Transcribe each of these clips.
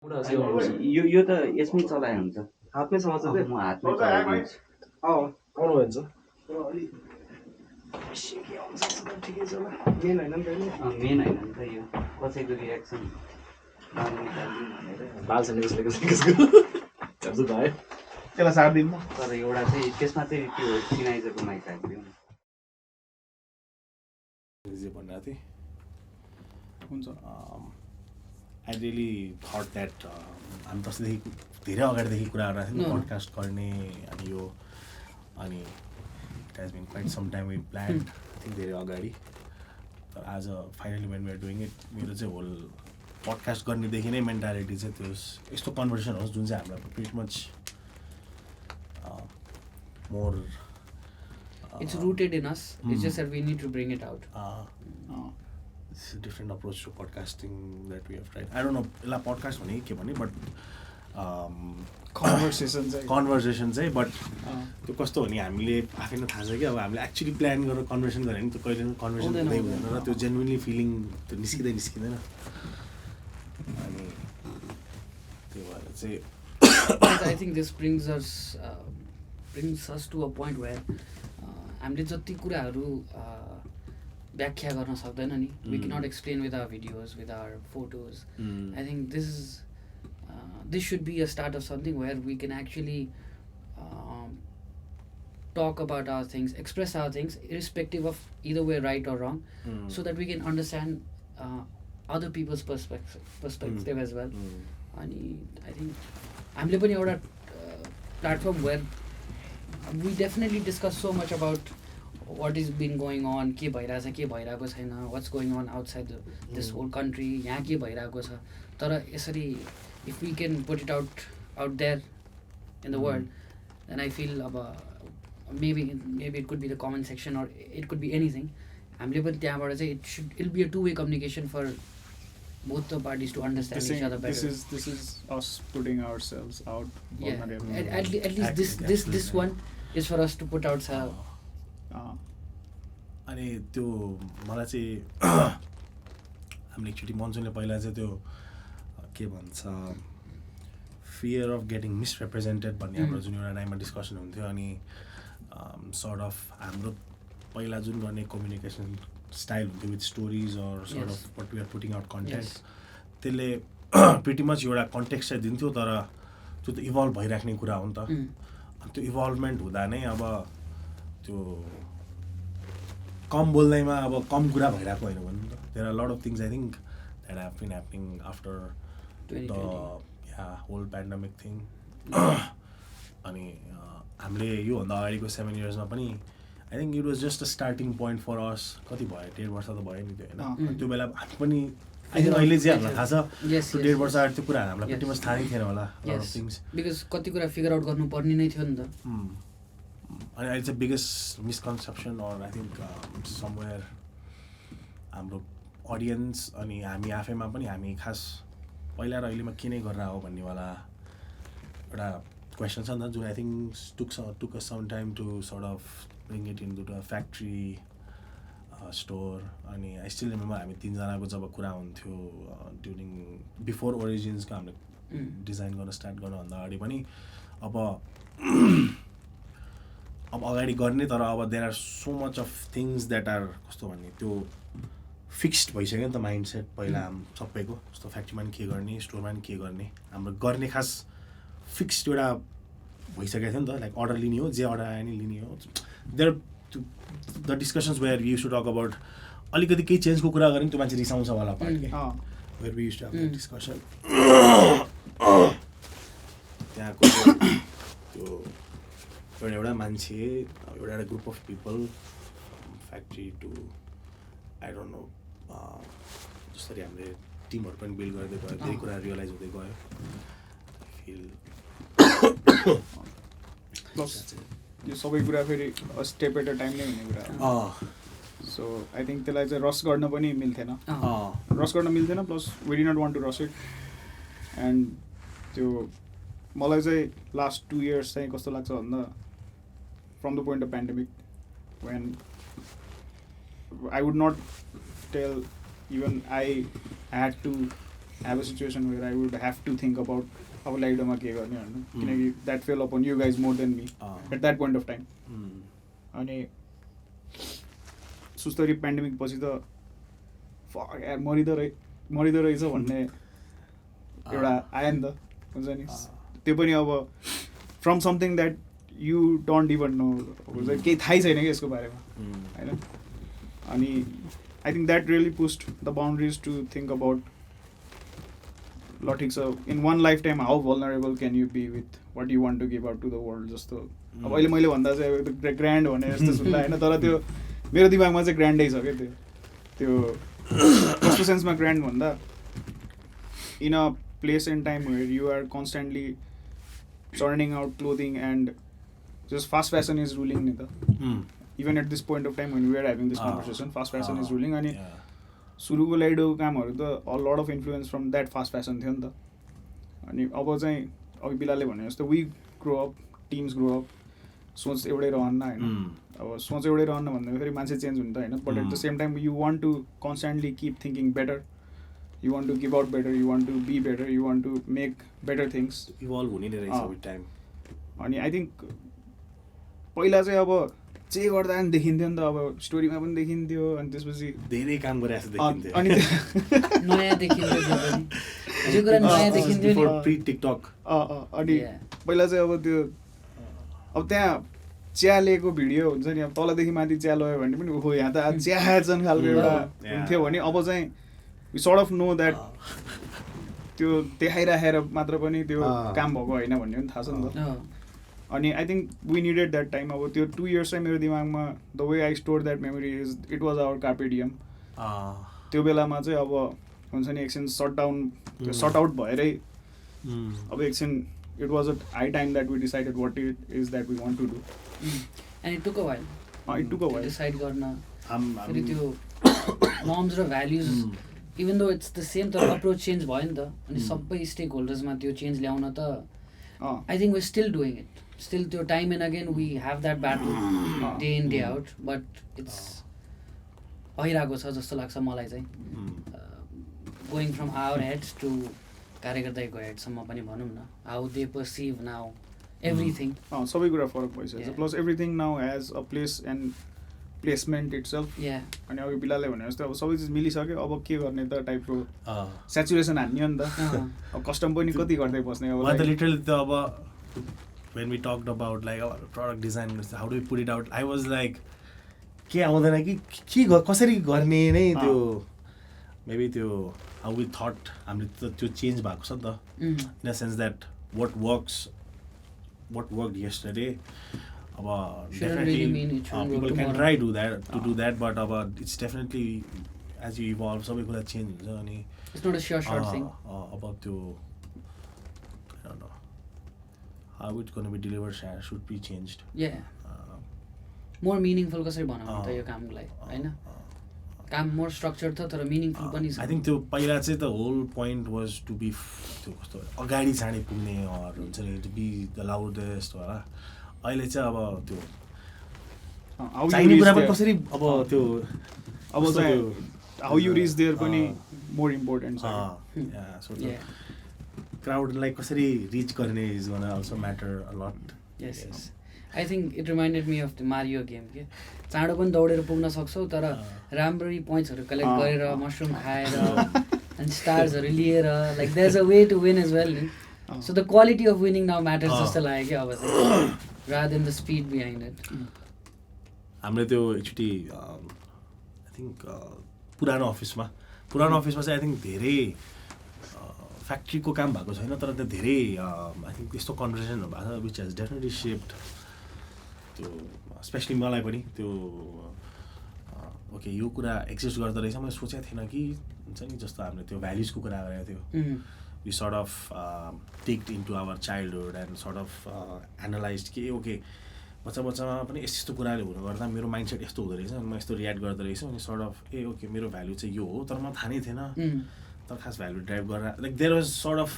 यो त यसमै चलाए हुन्छ हातमै समाउँछ म हातमै चलाइदिन्छु आउनुहुन्छ मेन होइन नि त यो कसैको रियाक्सन त्यसलाई साथ दिनु तर एउटा चाहिँ त्यसमा चाहिँ त्यो सिनाइजरको माइक राखिदिउँ भनेको थिएँ हुन्छ आई रियली थट द्याट हामी तस्तैदेखि धेरै अगाडिदेखि कुरा गरेको थियौँ पडकास्ट गर्ने अनि यो अनि it has been quite some time we plan think धेरै अगाडि तर आज finally when we are doing it मेरो चाहिँ होल पडकास्ट गर्नेदेखि नै मेन्टालिटी चाहिँ त्यो यस्तो कन्भर्सेसन होस् जुन चाहिँ हामीलाई pretty much more It's rooted in us. It's just that we need to bring it out. This is a different approach to podcasting that we have tried. I don't know, यसलाई podcast भने के भने but conversation चाहिँ but त्यो कस्तो भने हामीले आफै नै थाहा छ कि अब हामीले एक्चुली प्लान गरेर कन्भर्सेसन गऱ्यो भने त्यो कहिले पनि कन्भर्सेसन हुँदैन र त्यो जेन्युनली फिलिङ त्यो निस्किँदैन अनि त्यो भएर चाहिँ I think this brings us to a point where हामीले जति कुराहरू व्याख्या गर्न सक्दैन नि we cannot explain with our videos, with our photos. I think this should be a start of something where we can actually talk about our things, express our things irrespective of either way right or wrong, so that we can understand other people's perspective as well. अनि I think हामीले पनि एउटा platform where we definitely discuss so much about what is been going on, के भइरहेछ के भइरहेको छैन, what's going on outside this whole country, यहाँ के भइरहेको छ तर यसरी if we can put it out there in the world, then I feel maybe it could be the comment section or it could be anything. हामीले पनि त्यहाँबाट चाहिँ it'll be a two-way communication for both the parties to understand each other better. This is us putting ourselves out. Yeah, at least this one is for us to put out. अनि त्यो मलाई चाहिँ हामीले एकचोटि मन्सुनले पहिला चाहिँ त्यो के भन्छ फियर अफ गेटिङ मिसरिप्रेजेन्टेड भन्ने हाम्रो जुन एउटा टाइममा डिस्कसन हुन्थ्यो अनि सर्ट अफ हाम्रो पहिला जुन गर्ने कम्युनिकेसन स्टाइल हुन्थ्यो with stories or sort of what we are putting out content त्यसले प्रिटी मच एउटा कन्टेक्स्ट चाहिँ दिन्थ्यो तर त्यो त इभल्भ भइराख्ने कुरा हो नि त अनि त्यो इभल्भमेन्ट हुँदा नै अब त्यो कम बोल्दैमा अब कम कुरा भइरहेको होइन भने त there are lot of things I think that have been happening after the whole pandemic thing अनि हामीले योभन्दा अगाडिको 7 इयर्समा पनि I think it was just a starting point for us कति भयो 1.5 वर्ष त भयो नि त्यो होइन त्यो बेला हामी पनि आई थिङ्क अहिले चाहिँ हामीलाई थाहा छ त्यो 1.5 वर्ष अगाडि त्यो कुरा हामीलाई प्रिटी मच थाहै थिएन होला थिङ्स बिकज कति कुरा फिगर आउट गर्नुपर्ने नै थियो नि त अनि अहिले चाहिँ biggest misconception or I think somewhere हाम्रो अडियन्स अनि हामी आफैमा पनि हामी खास पहिला र अहिलेमा के नै गरेर हो भन्नेवाला एउटा क्वेसन छ नि त जुन I think took a some time to sort of bring it into a factory store अनि आई स्टिल रिमेम्बर हामी 3जनाको जब कुरा हुन्थ्यो ड्युरिङ बिफोर ओरिजिन्सको हामीले डिजाइन गर्न स्टार्ट गर्नुभन्दा अगाडि पनि अब अगाडि गर्ने तर अब there are so much of things that are कस्तो भन्ने त्यो फिक्स्ड भइसक्यो नि त माइन्ड सेट पहिला सबैको जस्तो फ्याक्ट्रीमा पनि के गर्ने स्टोरमा पनि के गर्ने हाम्रो गर्ने खास फिक्स्ड एउटा भइसकेको थियो नि त लाइक अर्डर लिने हो जे अर्डर आयो नि लिने हो there the discussions where we use to talk about अलिकति केही चेन्जको कुरा गऱ्यो नि त्यो मान्छे रिसाउँछ वाला पार्ट के where we use to have the discussion त्यहाँको त्यो एउटा मान्छे एउटा group of people factory to I don't know जसरी हामीले टिमहरू पनि बिल्ड गर्दै गयो धेरै कुरा रियलाइज हुँदै गयो फिल यो सबै कुरा फेरि स्टेप एट अ टाइम नै हुने कुरा सो आई थिङ्क त्यसलाई चाहिँ रस गर्न पनि मिल्थेन plus we did not want to rush it and त्यो मलाई चाहिँ लास्ट 2 इयर्स चाहिँ कस्तो लाग्छ भन्दा from the point of pandemic when I would not tell even I had to have a situation where I would have to think about अब लाइडोमा के गर्ने होइन किनकि that fell upon you guys more than me at that point of time अनि सुस्तरी pandemic पछि त मरिँदो रहेछ भन्ने एउटा आयो नि त हुन्छ नि त्यो पनि अब from something that you don't even know हुन्छ केही थाहै छैन कि यसको बारेमा होइन अनि I think that really pushed the boundaries to think about ल ठिक छ in one life time how vulnerable can you be with what you want to give out to the world जस्तो अब अहिले मैले भन्दा चाहिँ ग्रान्ड भने जस्तो सुन्दा होइन तर त्यो मेरो दिमागमा चाहिँ ग्रान्डै छ क्या त्यो कस्तो सेन्समा ग्रान्ड भन्दा in a place and time where you are constantly churning out clothing and just fast fashion is ruling नि त even at this point of time when we are having this conversation fast fashion is ruling अनि सुरुको लाइडोको कामहरू त a lot of influence from that fast fashion थियो नि त अनि अब चाहिँ अघि बिलाले भने जस्तो we grow up teams grow up सोच एउटै रहन्न होइन अब सोच एउटै रहन्न भन्दा फेरि मान्छे चेन्ज हुन्छ होइन but at the same time you want to constantly keep thinking better you want to give out better you want to be better you want to make better things evolve हुने नै रहेछ with time अनि I think पहिला चाहिँ अब जे गर्दा पनि देखिन्थ्यो नि त अब स्टोरीमा पनि देखिन्थ्यो अनि त्यसपछि धेरै काम गरिरहेको देखिन्थ्यो अनि नयाँ देखिन्थ्यो जो कुरा नयाँ देखिन्थ्यो नि प्री टिकटक अनि पहिला चाहिँ अब त्यो अब त्यहाँ चिया लिएको भिडियो हुन्छ नि अब तलदेखि माथि चिया लग्यो भने पनि ओहो यहाँ त चिया छन् खालको एउटा हुन्थ्यो भने अब चाहिँ we sort of know that त्यो देखाइराखेर मात्र पनि त्यो काम भएको होइन भन्ने पनि थाहा छ नि त अनि I think we needed that time अब त्यो 2 years चाहिँ मेरो दिमागमा the way I store that memory is it was our carpe diem त्यो बेलामा चाहिँ अब हुन्छ नि एकछिन सर्ट आउट भएरै अब एकछिन it was a high time that we decided what it is that we want to do and it took a while decide गर्न फेरि त्यो नर्म्स र values even though it's the same तर approach change भयो नि त अनि सबै स्टेक होल्डर्समा त्यो चेन्ज ल्याउन त I think we still doing it still त्यो time and again we have that battle day in day out but it's भइरहेको छ जस्तो लाग्छ मलाई चाहिँ going from our heads to कार्यकर्ताको हेडसम्म पनि भनौँ न how they perceive now everything सबै कुरा फरक भइसकेको छ plus everything now has a place and placement itself अनि अघि बिलाले भने जस्तो अब सबै चिज मिलिसक्यो अब के गर्ने त टाइपको सेचुरेसन हान्यो नि त अब कस्टम पनि कति गर्दै बस्ने अब लिटरली त अब when we talked about like product design how do we put it out I was like के आउँदैन कि कसरी गर्ने नै त्यो मेबी त्यो how we thought हामीले त्यो चेन्ज भएको छ नि त in a sense that what worked yesterday अब definitely people can try to do that but it's definitely as you evolve सबै कुरा चेन्ज हुन्छ अनि it's not a short thing about त्यो I don't know how it's going to be delivered should be changed more meaningful कसरी बनाउनु त यो कामलाई हैन काम more structured छ तर meaningful पनि छ I think त्यो पहिला चाहिँ the whole point was to be त्यो कस्तो अगाडि चाँडै पुग्ने or हुन्छ नि to be the loudest होला अहिले चाहिँ अब त्यो चाहिने कुरा पनि कसरी अब त्यो अब चाहिँ how you reach there पनि more important छ crowd कसरी रिच गर्ने is gonna also matter a lot. Yes. I think it reminded me of the Mario game के चाँडो पनि दौडेर पुग्न सक्छौ तर राम्ररी पोइन्ट्सहरू कलेक्ट गरेर मसरुम खाएर अनि स्टार्सहरू लिएर like there's a way to win as well so the quality of winning now matters जस्तो लाग्यो कि अब चाहिँ rather than the speed behind it हामीले त्यो एकचोटि I think पुरानो अफिसमा चाहिँ I think धेरै फ्याक्ट्रीको काम भएको छैन तर त्यो धेरै आई थिङ्क त्यस्तो कन्भर्सेसनहरू भएको छ विच हेज डेफिनेटली सेप्ड त्यो स्पेसली मलाई पनि त्यो ओके यो कुरा एक्जिस्ट गर्दो रहेछ मैले सोचेको थिएन कि हुन्छ नि जस्तो हामीले त्यो भ्याल्युजको कुरा गरेको थियो we sort of tacked into our childhood and sort of analyze कि ओके बच्चामा पनि यस्तो कुराले हुनु गर्दा मेरो माइन्डसेट यस्तो हुँदो रहेछ म यस्तो रियाक्ट गर्दो रहेछ अनि सर्ट अफ ओके मेरो भ्याल्यु चाहिँ यो हो तर म थाहा नै थिएन तर खास भ्याल्यु ड्राइभ गरेर like there was sort of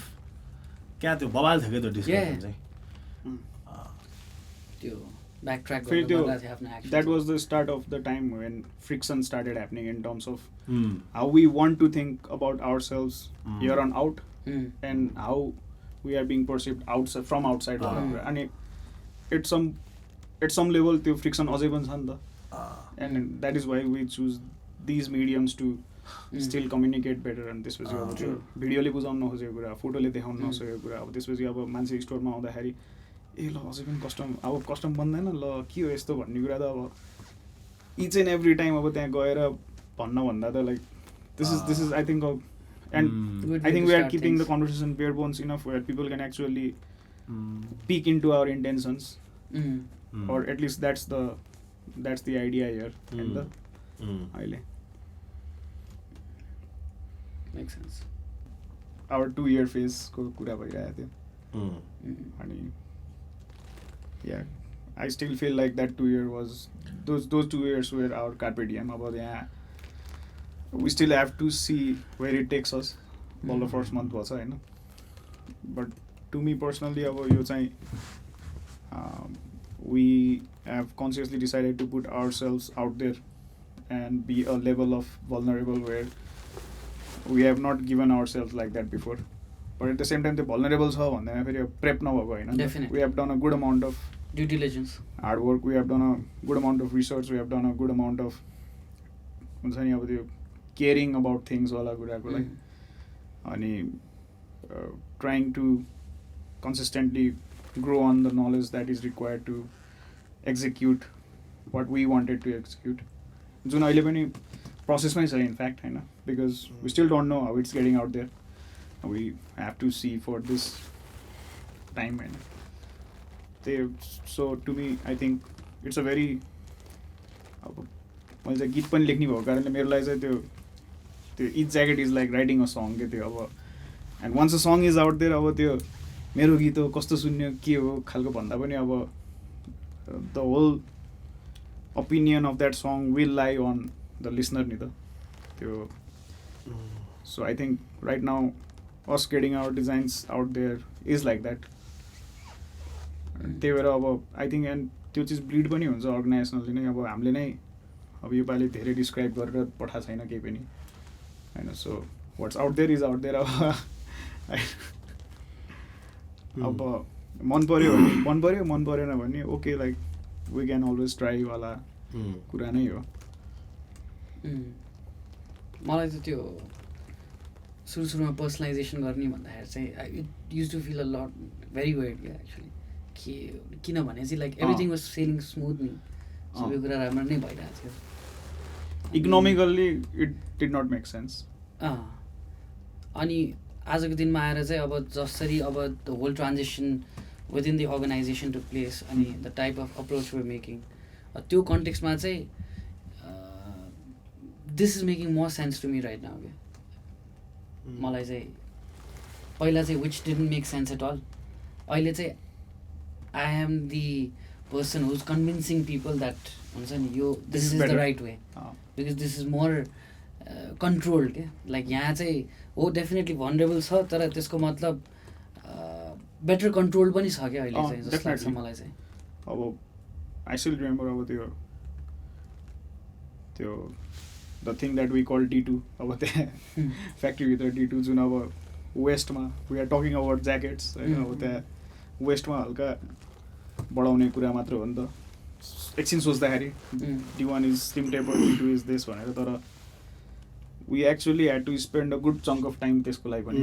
क्या त्यो बवाल थियो क्या त्यो डिस्कसन चाहिँ त्यो ब्याकट्र्याक फेरि त्यो गर्नु थियो आफ्नो action that was the start of the time when friction started happening in terms of how we want to think about ourselves here on out and how we are being perceived outside from outside and at some level त्यो friction अझै पनि छ नि त and that is why we choose these mediums to still communicate better and त्यसपछि अब त्यो भिडियोले बुझाउन नखोजेको कुरा फोटोले देखाउन नसकेको कुरा अब त्यसपछि अब मान्छे स्टोरमा आउँदाखेरि ए ल अझै पनि कस्टम बन्दैन ल के हो यस्तो भन्ने कुरा त अब इच एन्ड एभ्री टाइम अब त्यहाँ गएर भन्नभन्दा त like this is I think and I think we are keeping the conversation bare bones enough where people can actually pick into our intentions or at least that's the idea here and the अहिले make sense our 2-year phase को कुरा भइरहेको थियो अनि yeah I still feel like that 2-year was those 2 years were our carpe diem अब यहाँ we still have to see where it takes us बल्ल first month भएको छ होइन but to me personally अब यो चाहिँ we have consciously decided to put ourselves out there and be a level of vulnerable where we have not given ourselves like that before. But at the same time, the vulnerable छ भन्दैमा फेरि prep नभएको होइन. Definitely. We have done a good amount of due diligence, hard work. We have done a good amount of research. We have done a good amount of हुन्छ नि अब त्यो caring about things वाला कुराको लागि अनि trying to consistently grow on the knowledge that is required to execute what we wanted to execute. जुन अहिले पनि प्रोसेसमै छ in fact होइन because we still don't know how it's getting out there. We have to see for this time and so to me I think it's a very अब मैले चाहिँ गीत पनि लेख्ने भएको कारणले मेरो लागि चाहिँ त्यो each jacket is like writing a song के त्यो अब and once a song is out there अब त्यो मेरो गीत हो कस्तो सुन्ने के हो खालको भन्दा पनि अब the whole opinion of that song will lie on the listener नि त त्यो so I think right now as getting our designs out there is like that त्यही भएर अब आई थिङ्क एन्ड त्यो चिज ब्लिड पनि हुन्छ अर्गनाइजेसनली नै अब हामीले नै अब योपालि धेरै डिस्क्राइब गरेर पठाएको छैन केही पनि होइन so what's out there is out there अब मन पऱ्यो भने okay like we can always try वाला कुरा नै हो मलाई त त्यो सुरुमा पर्सनलाइजेसन गर्ने भन्दाखेरि चाहिँ it use to feel a lot very weird क्या एक्चुली किनभने चाहिँ like everything was sailing smoothly सबै कुरा राम्रो नै भइरहेको थियो economically it did not make sense अनि आजको दिनमा आएर चाहिँ अब जसरी अब the whole transaction within the organization to place अनि the type of approach were making त्यो कन्टेक्स्टमा चाहिँ this is making more sense to me right now क्या मलाई चाहिँ पहिला चाहिँ which didn't make sense at all अहिले चाहिँ I am the person who's convincing people that हुन्छ नि यो this is the right way because this is more controlled क्या लाइक यहाँ चाहिँ हो डेफिनेटली भनरेबल छ तर त्यसको मतलब बेटर कन्ट्रोल पनि छ क्या अहिले चाहिँ जस्तो लाग्छ मलाई चाहिँ अब आई स्टिल रिमेम्बर अब त्यो the thing that we call D2 अब त्यहाँ फ्याक्ट्रीभित्र D2 जुन अब वेस्टमा we are talking about jackets होइन अब त्यहाँ वेस्टमा हल्का बढाउने कुरा मात्र हो नि त एकछिन सोच्दाखेरि D1 is steam taper D2 is this भनेर तर we actually had to spend a good chunk of time त्यसको लागि पनि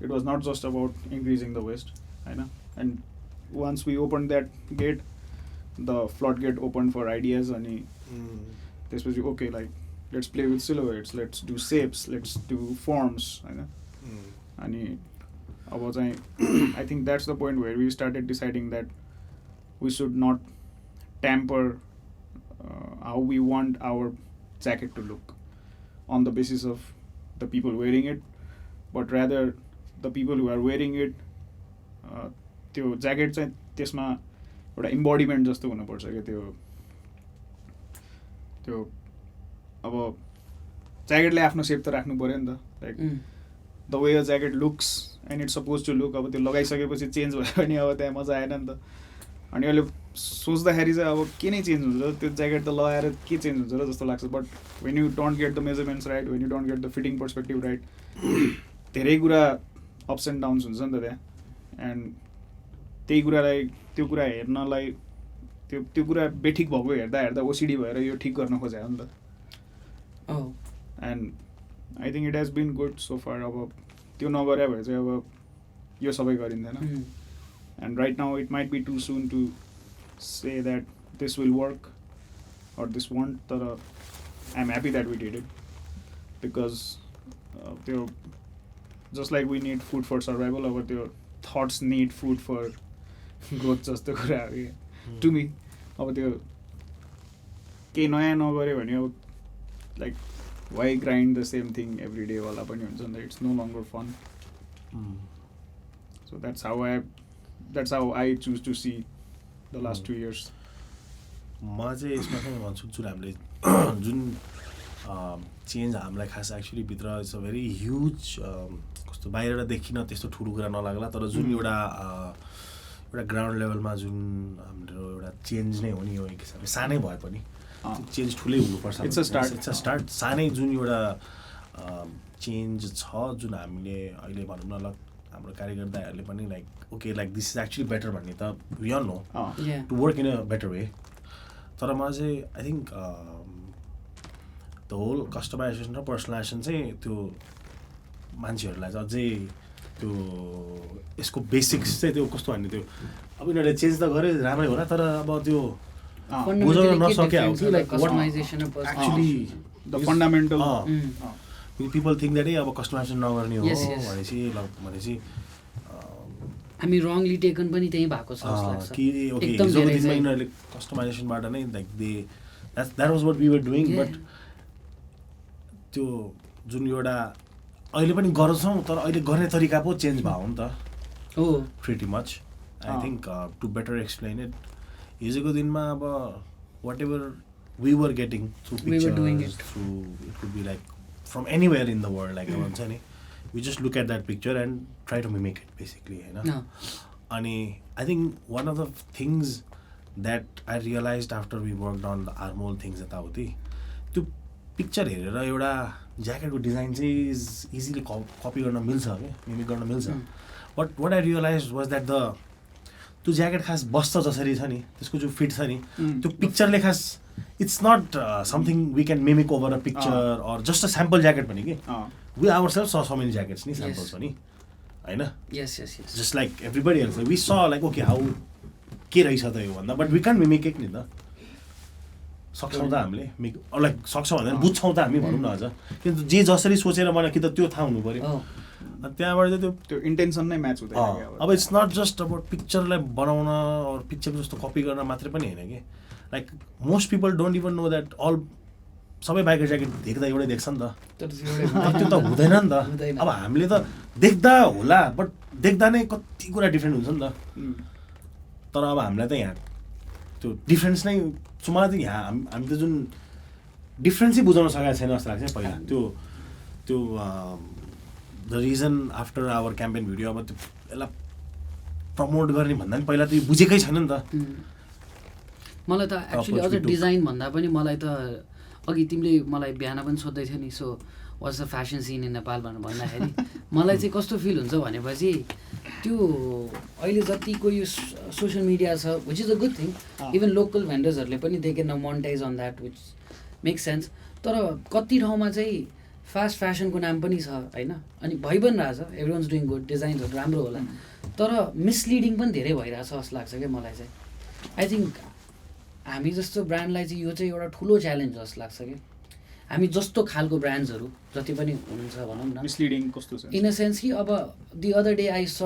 it was not just about increasing the waste होइन and once we opened that gate the floodgate opened for ideas अनि त्यसपछि okay like let's play with silhouettes, let's do shapes, let's do forms होइन अनि अब चाहिँ I think that's the point where we started deciding that we should not tamper how we want our jacket to look on the basis of the people wearing it, but rather the people who are wearing it त्यो jacket चाहिँ त्यसमा एउटा इम्बोडिमेन्ट जस्तो हुनुपर्छ क्या त्यो अब ज्याकेटले आफ्नो सेप त राख्नु पऱ्यो नि त like the way a jacket looks and it's suppose to look अब त्यो लगाइसकेपछि चेन्ज भयो भने अब त्यहाँ मजा आएन नि त अनि अहिले सोच्दाखेरि चाहिँ अब के नै चेन्ज हुन्छ त्यो ज्याकेट त लगाएर के चेन्ज हुन्छ र जस्तो लाग्छ but when you don't get the measurements right when you don't get the fitting perspective right धेरै कुरा अप्स एन्ड डाउन्स हुन्छ नि त त्यहाँ एन्ड त्यही कुरालाई त्यो कुरा हेर्नलाई त्यो कुरा बेठिक भएको हेर्दा ओसिडी भएर यो ठिक गर्न खोज्यो नि त and I think it has been good so far अब त्यो नगरे भए चाहिँ अब यो सबै गरिँदैन and right now it might be too soon to say that this will work or this won't, but I'm happy that we did it because just like we need food for survival, our thoughts need food for growth. Just the to me, अब त्यो केही नयाँ नगऱ्यो भने अब like why grind the same thing every day वाला पनि हुन्छ नि त it's no longer fun. So that's how I choose to see the last 2 years. म चाहिँ यसमा चाहिँ भन्छु जुन हामीले जुन चेन्ज हामीलाई खास एक्चुली भित्र इट्स अ भेरी ह्युज कस्तो बाहिरबाट देखिन त्यस्तो ठुलो कुरा नलाग्ला तर जुन एउटा ग्राउन्ड लेभलमा जुन हाम्रो एउटा चेन्ज नै हो नि यो एक हिसाबले सानै भए पनि चेन्ज ठुलै हुनुपर्छ इट्स अ स्टार्ट सानै जुन एउटा चेन्ज छ जुन हामीले अहिले भनौँ न ल हाम्रो कार्यकर दाइहरूले पनि like okay like this is actually better भन्ने त we all know to work in a better way तर मलाई चाहिँ I think the whole customization र पर्सनलाइजेसन चाहिँ त्यो मान्छेहरूलाई चाहिँ अझै त्यो यसको बेसिक्स चाहिँ त्यो कस्तो भन्ने त्यो अब यिनीहरूले चेन्ज त गरे राम्रै होला तर अब त्यो बुझाउन नसक्यो actually the fundamental people think that अब कस्टमाइजेसन नगर्ने हो भनेपछि हामी रङली टेकन पनि त्यही भएको छ कि ओके हिजोको दिनमा यिनीहरूले कस्टमाइजेसनबाट नै like that was what we were doing but त्यो जुन एउटा अहिले पनि गर्छौँ तर अहिले गर्ने तरिका पो चेन्ज भयो नि त हो pretty much I think to better explain it हिजोको दिनमा अब whatever we were getting through pictures through it could be like from anywhere in the world like भन्छ नि we just look at that picture and try to mimic it basically and I think one of the things that I realized after we worked on the armhole things etauti त्यो picture हेरेर एउटा ज्याकेटको design चाहिँ is easily copy गर्न मिल्छ के mimic गर्न मिल्छ but what I realize was that त्यो ज्याकेट खास बस्छ जसरी छ नि त्यसको जो फिट छ नि त्यो पिक्चरले खास it's not something we can mimic over a picture or just a sample jacket पनि कि we ourselves saw so many jackets ni samples pani haina yes just like everybody else we saw like okay how ke raisa ta yo bhanda but we can't mimic it ni ta सक्छौँ त हामीले like सक्छौँ भनेर बुझ्छौँ त हामी भनौँ न अझ किनकि जे जसरी सोचेर मलाई कि त त्यो थाहा हुनु पऱ्यो अनि त्यहाँबाट चाहिँ त्यो इन्टेन्सन नै म्याच हुँदैन अब इट्स नट जस्ट अबाउट पिक्चरलाई बनाउन अर पिक्चर जस्तो कपी गर्न मात्रै पनि होइन कि like most people don't even know that all सबै बाइकर ज्याकेट देख्दा एउटै देख्छ नि त त्यो त हुँदैन नि त अब हामीले त देख्दा होला बट देख्दा नै कति कुरा डिफ्रेन्ट हुन्छ नि त तर अब हामीलाई त यहाँ त्यो डिफ्रेन्स नै मलाई त यहाँ हामी त जुन डिफ्रेन्सै बुझाउन सकेको छैन जस्तो लाग्छ पहिला त्यो the reason after our campaign video अब त्यो यसलाई प्रमोट गर्ने भन्दा पनि पहिला त यो बुझेकै छैन नि त मलाई त एक्चुली अझ डिजाइन भन्दा पनि मलाई त अघि तिमीले मलाई बिहान पनि सोध्दै थियो नि so what's the fashion scene in Nepal भनेर भन्दाखेरि मलाई चाहिँ कस्तो फिल हुन्छ भनेपछि त्यो अहिले जतिको यो सोसियल मिडिया छ which is a good thing even local भेन्डर्सहरूले पनि they can monetize on that which makes sense तर कति ठाउँमा चाहिँ फास्ट फेसनको नाम पनि छ होइन अनि भइ पनि रहेछ एभ्री वान्स डुइङ गुड डिजाइन्सहरू राम्रो होला तर मिसलिडिङ पनि धेरै भइरहेछ जस्तो लाग्छ क्या मलाई चाहिँ आई थिङ्क हामी जस्तो ब्रान्डलाई चाहिँ यो चाहिँ एउटा ठुलो च्यालेन्ज जस्तो लाग्छ कि हामी जस्तो खालको ब्रान्ड्सहरू जति पनि हुनुहुन्छ भनौँ न मिसलिडिङ कस्तो छ इन अ सेन्स कि अब the other day I saw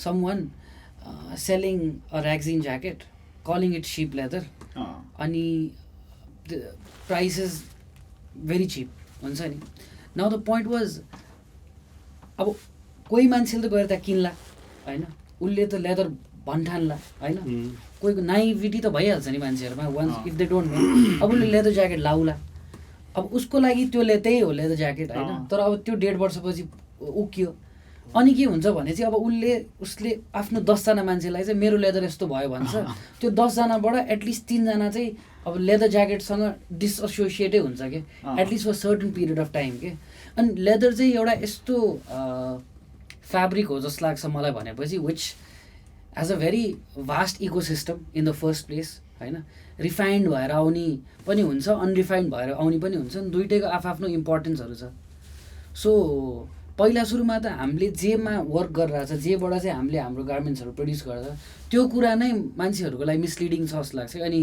someone selling a rexine jacket calling it cheap leather अनि प्राइस इज भेरी चिप हुन्छ नि नाउ द पोइन्ट वाज अब कोही मान्छेले त गएर त्यहाँ किन्ला होइन उसले त लेदर भन्ठान्ला होइन कोहीको नाइभिटी त भइहाल्छ नि मान्छेहरूमा once if they don't know अब उसले लेदर ज्याकेट लाउला अब उसको लागि त्यो त्यही हो लेदर ज्याकेट होइन तर अब त्यो 1.5 वर्षपछि उक्कियो अनि के हुन्छ भने चाहिँ अब उसले आफ्नो 10जना मान्छेलाई चाहिँ मेरो लेदर यस्तो भयो भन्छ, त्यो 10जनाबाट एटलिस्ट 3जना चाहिँ अब लेदर ज्याकेटसँग डिसएसोसिएटै हुन्छ कि at least for certain period of time के। अनि लेदर चाहिँ एउटा यस्तो फ्याब्रिक हो जस्तो लाग्छ मलाई भनेपछि which as a very vast ecosystem in the first place होइन। रिफाइन्ड भएर आउने पनि हुन्छ, अनरिफाइन्ड भएर आउने पनि हुन्छ, दुइटैको आफ्नो इम्पोर्टेन्सहरू छ। सो पहिला सुरुमा त हामीले जेमा वर्क गरिरहेछ, जेबाट चाहिँ हामीले हाम्रो गार्मेन्ट्सहरू प्रड्युस गर्छ, त्यो कुरा नै मान्छेहरूको लागि मिसलिडिङ छ जस्तो लाग्छ। अनि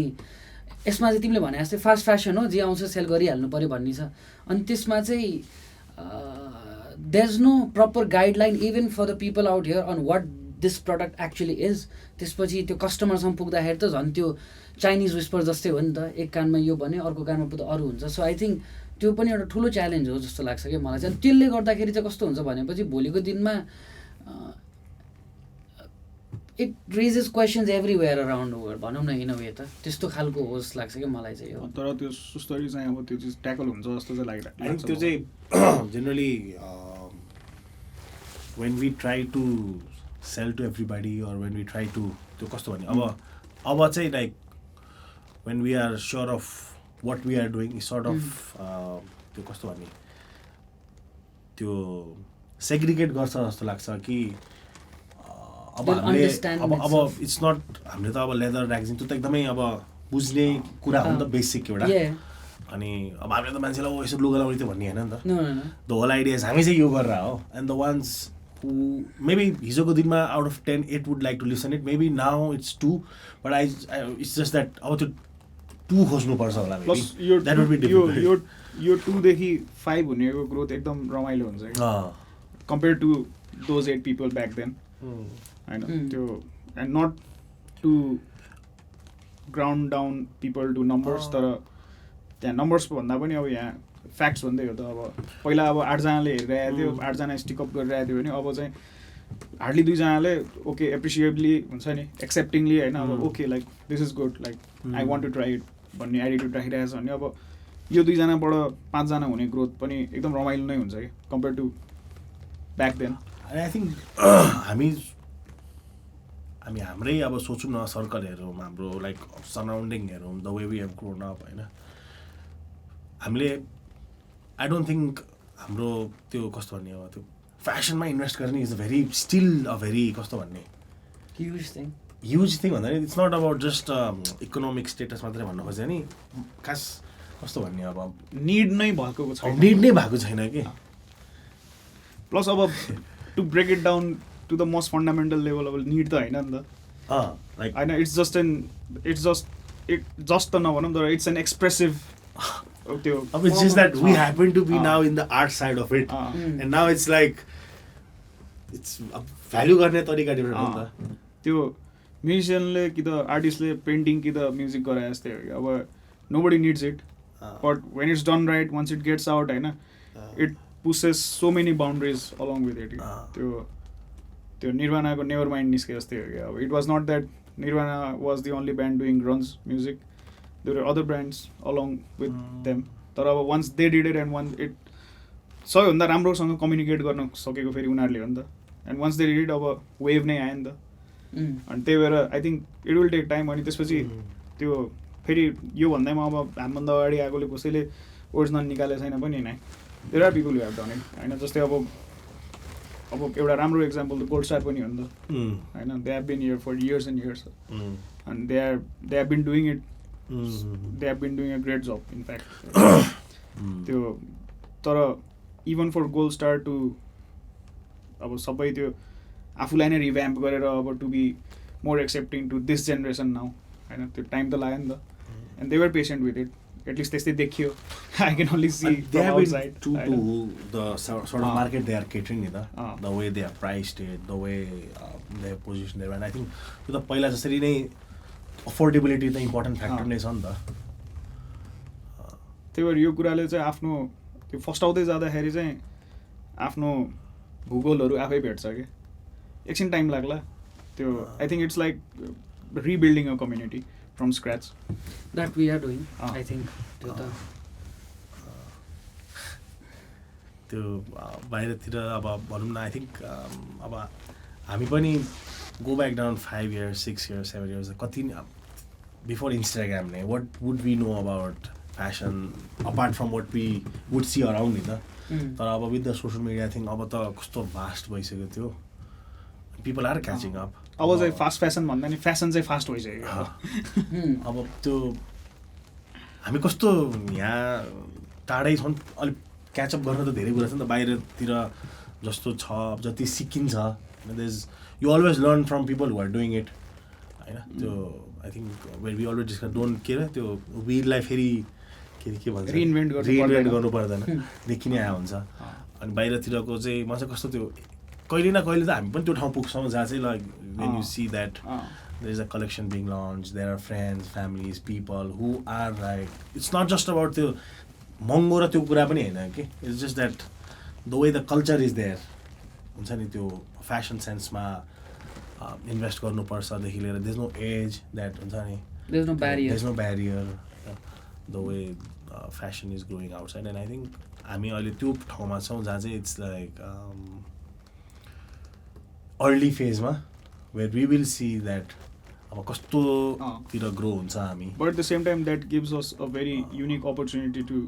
यसमा चाहिँ तिमीले भने जस्तै फास्ट फ्यासन हो, जे आउँछ सेल गरिहाल्नु पऱ्यो भन्ने छ। अनि त्यसमा चाहिँ there is no proper guideline even for the people out here on what this product actually is. त्यसपछि त्यो कस्टमरसम्म पुग्दाखेरि त झन् त्यो चाइनिज विस्पर जस्तै हो नि त, एक कानमा यो भने अर्को कानमा पुग्दा अरू हुन्छ। सो आई थिङ्क त्यो पनि एउटा ठुलो च्यालेन्ज हो जस्तो लाग्छ कि मलाई चाहिँ। अनि त्यसले गर्दाखेरि चाहिँ कस्तो हुन्छ भनेपछि भोलिको दिनमा it raises questions everywhere around world भनौँ न, इन अ वे त त्यस्तो खालको हो जस्तो लाग्छ कि मलाई चाहिँ यो। तर त्यो सुस्तरी चाहिँ अब त्यो चाहिँ ट्याकल हुन्छ जस्तो चाहिँ लागिरहेको त्यो चाहिँ generally when we try to sell to everybody or when we try to त्यो कस्तो भने अब चाहिँ like when we are sure of what we are doing sort of त्यो कस्तो भने त्यो सेग्रिगेट गर्छ जस्तो लाग्छ कि अब हामीले अब इट्स नट हामीले त अब लेदर ऱ्याक्सिङ त्यो त एकदमै अब बुझ्ने कुरा हो नि त, बेसिक एउटा। अनि अब हामीले त मान्छेलाई यसो लुगा लाउने त्यो भन्ने होइन नि त, द होल आइडिया हामी चाहिँ यो गरेर हो। And the ones who maybe हिजोको दिनमा out of 10 8 would like to listen it, maybe now it's 2, but it's just that अब त्यो 2 खोज्नुपर्छ होला। प्लस यो 2 देखि 5 हुनेको ग्रोथ एकदम रमाइलो हुन्छ कि compare to those 8 people back then होइन। त्यो and not to ground down people to numbers, तर त्यहाँ नम्बर्स भन्दा पनि अब यहाँ फ्याक्ट्स भन्दै हो त। अब पहिला अब 8जनाले हेरिरहेको थियो, 8जना स्टिकअप गरिरहेको थियो भने अब चाहिँ हार्डली 2जनाले ओके एप्रिसिएबली हुन्छ नि, एक्सेप्टिङली होइन, अब okay like this is good, like I want to try it भन्ने एटिट्युड राखिरहेको छ भने अब यो 2जनाबाट 5जना हुने ग्रोथ पनि एकदम रमाइलो नै हुन्छ कि compare to back then. I think हामी हाम्रै अब सोचौँ न, सर्कल हेरौँ, हाम्रो लाइक सराउन्डिङ हेरौँ, the way we have grown up होइन। हामीले आई डोन्ट थिङ्क हाम्रो त्यो कस्तो भन्ने अब त्यो फ्यासनमा इन्भेस्ट गर्ने इज स्टिल अ भेरी कस्तो भन्ने ह्युज थिङ भन्दा नि it's not about just economic status मात्रै भन्नु खोज्यो नि, खास कस्तो भन्ने अब निड नै भएको छैन, निड नै भएको छैन कि। प्लस अब to break it down to the most fundamental level अब निड त होइन नि त, लाइक होइन इट्स जस्ट त नभनौँ तर इट्स एन एक्सप्रेसिभ त्यो अब it's just that we happen to be now in the art side of it and now it's like it's value गर्ने तरिका डिफ्रेन्ट हो नि त। त्यो म्युजिसियनले कि त आर्टिस्टले पेन्टिङ कि त म्युजिक गरे जस्तै हो कि अब nobody needs it, but when it's done right once it gets out होइन, it pushes so many boundaries along with it. त्यो निर्वाणाको नेभर माइन्ड निस्के जस्तै हो कि अब it was not that Nirvana was the only band doing grunge music, there are other bands along with them, तर अब once they did it and once it सबैभन्दा राम्रोसँग कम्युनिकेट गर्न सकेको फेरि उनीहरूले हो नि त। And once they did it अब वेभ नै आयो नि त, अनि त्यही भएर I think it will take time. अनि त्यसपछि त्यो फेरि यो भन्दैमा अब हामीभन्दा अगाडि आएकोले कसैले ओरिजिनल निकालेको छैन पनि होइन, there are people who have done it होइन। जस्तै अब एउटा राम्रो इक्जाम्पल त गोल्ड स्टार पनि हो नि त होइन, they have been here for years and years and they have been doing it, they have been doing a great job in fact त्यो। तर even for Gold Star to अब सबै त्यो आफूलाई नै रिभ्याम्प गरेर अब to be more accepting to this generation now होइन, त्यो टाइम त लाग्यो नि त। And they were patient with it, at least त्यस्तै देखियो। I can only see to the sort of market they are catering नि त, the way they are priced it, the way they have positioned it, and I think त्यो त पहिला जसरी नै affordability त इम्पोर्टेन्ट फ्याक्टर नै छ नि त। त्यही भएर यो कुराले चाहिँ आफ्नो त्यो फस्टाउँदै जाँदाखेरि चाहिँ आफ्नो भूगोलहरू आफै भेट्छ कि, एकछिन टाइम लाग्ला त्यो। I think it's like rebuilding a community from scratch that we are doing I think. त्यो त त्यो बाहिरतिर अब भनौँ न आई थिङ्क अब हामी पनि go back down 5 years 6 years 7 years कति बिफोर इन्स्टाग्राम नै what would we know about fashion apart from what we would see around नि त तर अब with the social media thing अब त कस्तो भास्ट भइसक्यो त्यो पिपल आर क्याचिङ अप अब चाहिँ फास्ट फेसन भन्दा नि फेसन चाहिँ फास्ट भइसक्यो अब त्यो हामी कस्तो यहाँ टाढै छौँ अलिक क्याचअप गर्न त धेरै कुरा छ नि त बाहिरतिर जस्तो छ अब जति सिकिन्छ you always learn from people who are doing it होइन त्यो I think where we always discuss don't के अरे त्यो विललाई फेरि के भन्छ रिइन्भेन्ट गर्नु पर्दैन देखि नै आएको हुन्छ अनि बाहिरतिरको चाहिँ म चाहिँ कस्तो त्यो कहिले न कहिले त हामी पनि त्यो ठाउँ पुग्छौँ जहाँ चाहिँ like when you see that there is a collection being launch there are friends families people who are like it's not just about त्यो महँगो र त्यो कुरा पनि होइन कि it's just that the way the culture is there हुन्छ नि त्यो फ्यासन सेन्समा इन्भेस्ट गर्नुपर्छदेखि लिएर there is no age that हुन्छ नि there is no barrier the way fashion is growing outside and I think हामी अहिले त्यो ठाउँमा छौँ जहाँ चाहिँ इट्स लाइक अर्ली फेजमा where we will see that अब कस्तोतिर ग्रो हुन्छ हामी but at the same time that gives us a very unique opportunity to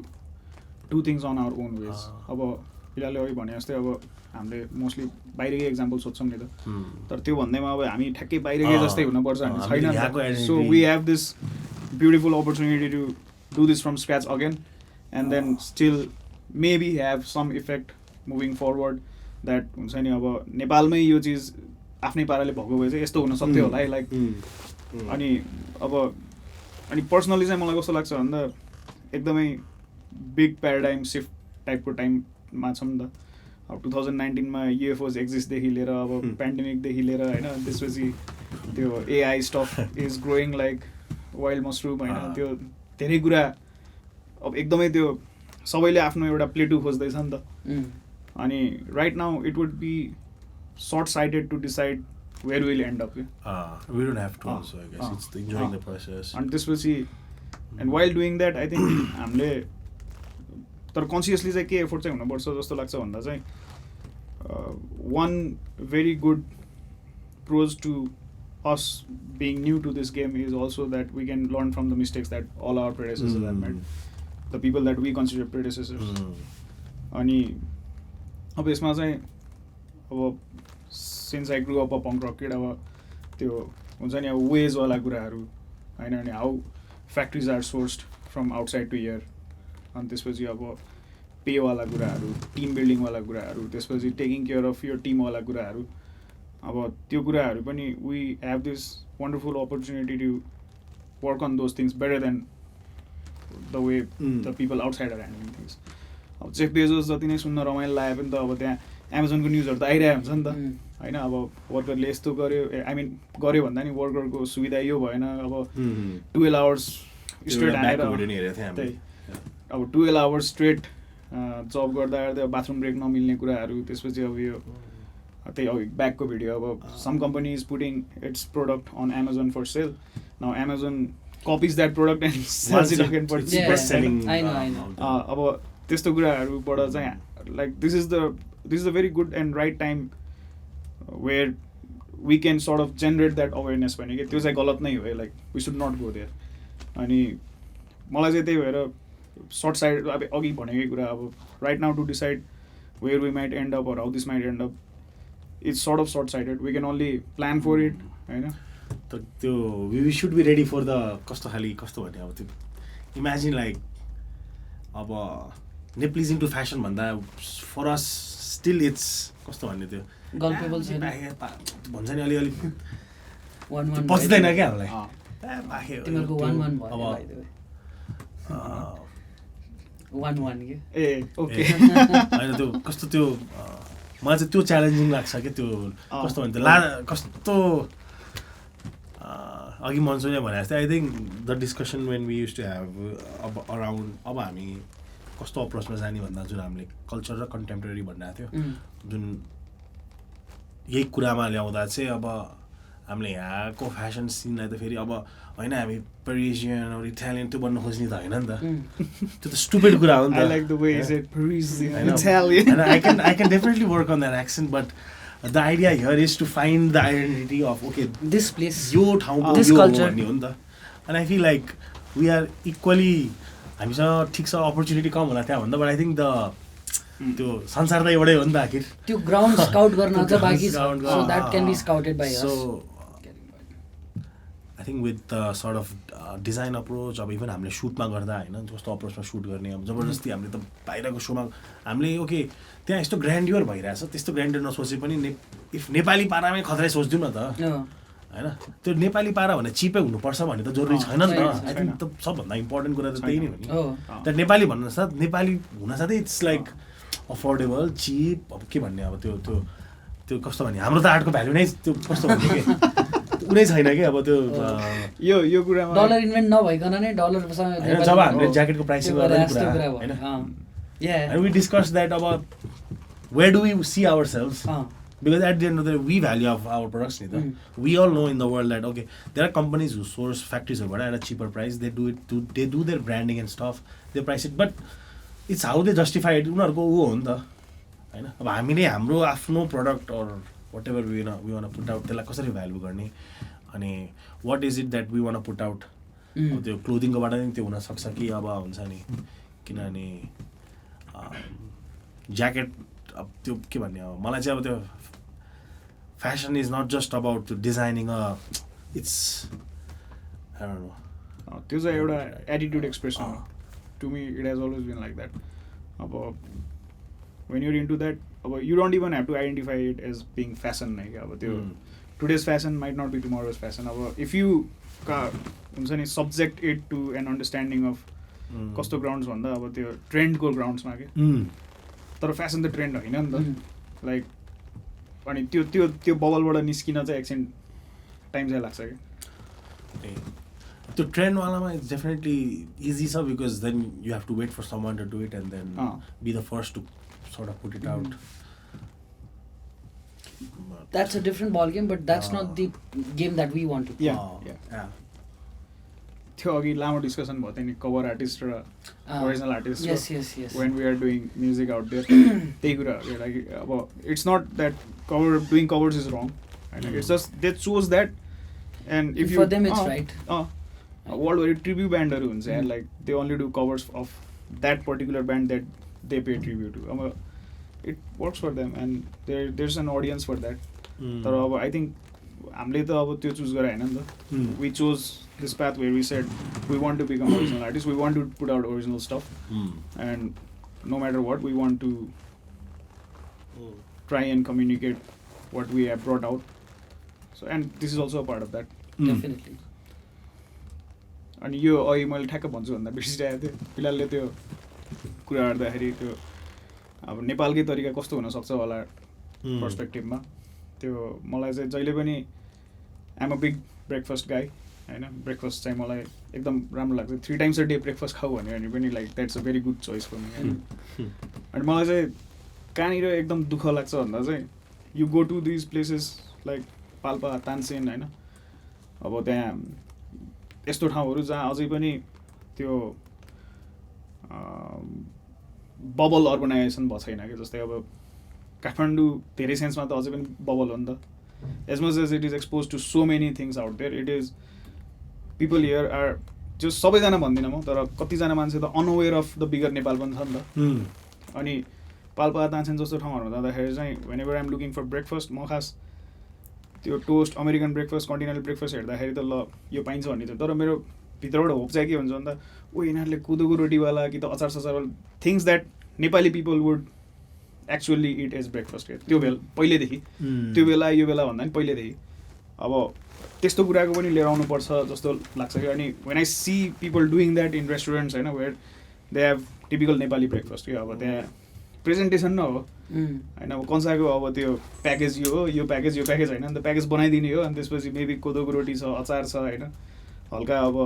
do things on our own ways अब फिलहाल अघि भने जस्तै अब हामीले मोस्टली बाहिरकै एक्जाम्पल सोध्छौँ नि त तर त्यो भन्दैमा अब हामी ठ्याक्कै बाहिरकै जस्तै हुनुपर्छ हामी छैन so we have this beautiful opportunity to do this from scratch again and then still maybe have some effect moving forward that हुन्छ नि अब नेपालमै यो चिज आफ्नै पाराले भएको भए चाहिँ यस्तो हुन सक्थ्यो होला है लाइक अनि पर्सनली चाहिँ मलाई कस्तो लाग्छ भन्दा एकदमै बिग प्याराडाइम सिफ्ट टाइपको टाइममा छौँ नि त अब 2019मा युएफओज एक्जिस्टदेखि लिएर अब पेन्डेमिकदेखि लिएर होइन त्यसपछि त्यो AI stuff is growing like wild mushroom होइन त्यो धेरै कुरा अब एकदमै त्यो सबैले आफ्नो एउटा प्लेटु खोज्दैछ नि त अनि right now it would be short sighted to decide where we'll end up. We don't have to also, I guess. It's enjoying the process. And this was and while doing that, I think हामीले तर consciously चाहिँ के effort चाहिँ हुनुपर्छ जस्तो लाग्छ भन्दा चाहिँ one very good pros to us being new to this game is also that we can learn from the mistakes that all our predecessors have made, the people that we consider predecessors. अनि अब यसमा चाहिँ अब since I grew up a punk rock kid अब त्यो हुन्छ नि अब वेजवाला कुराहरू होइन अनि how factories are sourced from outside to here अनि त्यसपछि अब पेवाला कुराहरू टिम बिल्डिङवाला कुराहरू त्यसपछि टेकिङ केयर अफ यर टिमवाला कुराहरू अब त्यो कुराहरू पनि we have this wonderful opportunity to work on those things better than the way the people outside are handling things अब जेफ बेजोस जति नै सुन्न रमाइलो लाग्यो पनि त अब त्यहाँ एमाजोनको न्युजहरू त आइरहेको हुन्छ नि त होइन अब वर्करले यस्तो गर्यो आई मिन गर्यो भन्दा नि वर्करको सुविधा यो भएन अब 12 hours स्ट्रेट हानेर अब 12 hours स्ट्रेट जब गर्दा गर्दै बाथरुम ब्रेक नमिल्ने कुराहरू त्यसपछि अब यो त्यही अघि ब्याकको भिडियो अब some company is putting its product on Amazon for sale now Amazon copies that product and sells it again for अब त्यस्तो कुराहरूबाट चाहिँ like this is the very good and right time where we can sort of generate that awareness भने कि त्यो चाहिँ गलत नै हो like we should not go there अनि मलाई चाहिँ त्यही भएर सर्ट साइड अब अघि भनेकै कुरा अब right now to decide where we might end up or how this might end up it's sort of short sighted we can only plan for it होइन तर त्यो we should be ready for the कस्तो भने अब त्यो imagine like अब नेप्लिजिङ to fashion भन्दा फर अस स्टिल इट्स कस्तो भन्ने त्यो भन्छ नि अलिअलि पच्दैन क्या हामीलाई होइन त्यो कस्तो त्यो मलाई चाहिँ त्यो च्यालेन्जिङ लाग्छ क्या त्यो कस्तो भन्थ्यो कस्तो अघि मनसुनले भने जस्तै I think the discussion when we use to have अब अराउन्ड अब हामी कस्तो अप्रोचमा जाने भन्दा जुन हामीले कल्चर र कन्टेम्पोरेरी भनिरहेको थियो जुन यही कुरामा ल्याउँदा चाहिँ अब हामीले यहाँको फ्यासन सिनलाई त फेरि अब होइन हामी पेरिसियन और इटालियन त्यो बन्न खोज्ने त होइन नि त त्यो त स्टुपिड कुरा हो नि त I like the way he said Parisian, I know. Italian. And I can definitely work on that accent, but the idea here is to find the identity of okay This place, यो ठाउँको this यो हो culture. भन्ने हो नि त. And I feel like we are equally हामीसँग ठिक छ अपर्च्युनिटी कम होला त्यहाँ भन्दा but I think त्यो संसार त एउटै हो नि त आखिर. त्यो ground scout गर्न अझ बाँकी छ, Ground so that can be scouted by us. So I think with the sort of design approach अब इभन हामीले सुटमा गर्दा होइन जस्तो अप्रोचमा सुट गर्ने अब जबरजस्ती हामीले त बाहिरको सोमा हामीले ओके त्यहाँ यस्तो ग्रान्डियर भइरहेछ त्यस्तो ग्रान्डियर नसोचे पनि इफ नेपाली पारामै खतरै सोचिदिउँ न त होइन त्यो नेपाली पारा भने चिपै हुनुपर्छ भन्ने त जरुरी छैन नि त. आई थिङ्क त सबभन्दा इम्पोर्टेन्ट कुरा त त्यही नै हो नि. तर नेपाली भन्नु साथ नेपाली हुन साथै इट्स लाइक अफोर्डेबल चिप अब के भन्ने अब त्यो त्यो त्यो कस्तो भन्ने हाम्रो त आर्टको भ्यालु नै त्यो कस्तो भन्ने कि कुनै छैन कि अब त्यो यो कुरामा डलर इन्भेन्ट नभइकन नै डलरसँग जब हामीले ज्याकेटको प्राइसिङ गर्दा कुरा होइन and we discussed that about where do we see ourselves because at the end of the day we value of our products we all know in the world that okay there are companies who source factories over at a cheaper price they do their branding and stuff they price it but it's how they justify it उनीहरुको उ हो नि त हैन अब हामीले हाम्रो आफ्नो product or whatever we want to put out त्यसलाई कसरी भ्यालु गर्ने अनि what is it that we want to put out त्यो क्लोथिङको बाट नि त्यो हुन सक्छ कि अब हुन्छ नि किनभने ज्याकेट अब त्यो के भन्ने अब मलाई चाहिँ अब त्यो fashion is not just about designing it's I don't know त्यो चाहिँ एउटा attitude expression to me it has always been like that अब वेन युर इन्टु द्याट अब you don't even have to identify it as being fashion नै अब त्यो today's fashion might not be tomorrow's fashion अब if you हुन्छ नि subject it to an understanding of कस्तो grounds भन्दा अब त्यो ट्रेन्डको ग्राउन्ड्समा के तर फ्यासन त ट्रेन्ड होइन नि त लाइक अनि त्यो त्यो त्यो बबलबाट निस्किन चाहिँ एकछिन टाइम चाहिँ लाग्छ कि त्यो ट्रेन्डवालामा इट्स डेफिनेटली इजी छ because then you have to wait for someone to do it and then be the first to sort of put it out. That's a different ball game, but that's not the game that we want to play. Yeah. थियो अघि लामो discussion भयो त्यही cover artist र original artist yes when we are doing music out there त्यही कुराहरू like अब it's not that cover doing covers is wrong होइन it's just they choose that and if for them it's right. वर्ल्डभरि tribute ब्यान्डहरू हुन्छ and like they only do covers of that particular band that they pay tribute to अब it works for them and there is an audience for that तर अब I think हामीले त अब त्यो चुज गरे होइन नि त we choose this path where we said we want to become original artists, we want to put out original stuff, and no matter what, we want to try and communicate what we have brought out. So, and this is also a part of that. Definitely. अनि यो अहिले मैले ठ्याक्क भन्छु भन्दा बेसी आएको थियो फिलहालले त्यो कुरा गर्दाखेरि त्यो अब नेपालकै तरिका कस्तो हुनसक्छ होला पर्सपेक्टिभमा त्यो मलाई चाहिँ जहिले पनि आइएम अ बिग ब्रेकफास्ट गाई होइन ब्रेकफास्ट चाहिँ मलाई एकदम राम्रो लाग्छ 3 times a day ब्रेकफास्ट खाऊ भने पनि like that's a very good choice for me होइन अनि मलाई चाहिँ कहाँनिर एकदम दुःख लाग्छ भन्दा चाहिँ you go to these places like Palpa Tansen होइन अब त्यहाँ यस्तो ठाउँहरू जहाँ अझै पनि त्यो बबल अर्बनाइजेसन भएको छैन कि जस्तै अब काठमाडौँ धेरै सेन्समा त अझै पनि बबल हो नि त as much as it is expose to so many things out there it is people here are जो सबैजना भन्दिनँ म तर कतिजना मान्छे त unaware of the bigger Nepal पनि छ नि त अनि पाल्पा तानसेन जस्तो ठाउँहरूमा जाँदाखेरि चाहिँ whenever I'm looking for breakfast म खास त्यो toast American breakfast continental breakfast हेर्दाखेरि त ल यो पाइन्छ भन्ने थियो तर मेरो भित्रबाट होप चाहिँ के हुन्छ भन्दा ओ यिनीहरूले कोदोको रोटीवाला कि त अचार सचारवाला things that Nepali people would actually eat as breakfast त्यो बेला पहिल्यैदेखि त्यो बेला यो बेला भन्दा पनि पहिल्यैदेखि अब त्यस्तो कुराको पनि लिएर आउनुपर्छ जस्तो लाग्छ कि अनि when I see people doing that in restaurants होइन where they have typical Nepali breakfast कि अब त्यहाँ प्रेजेन्टेसन न हो होइन अब कन्साको अब त्यो प्याकेज यो प्याकेज होइन अन्त प्याकेज बनाइदिने हो अनि त्यसपछि मेबी कोदोको रोटी छ अचार छ होइन हल्का अब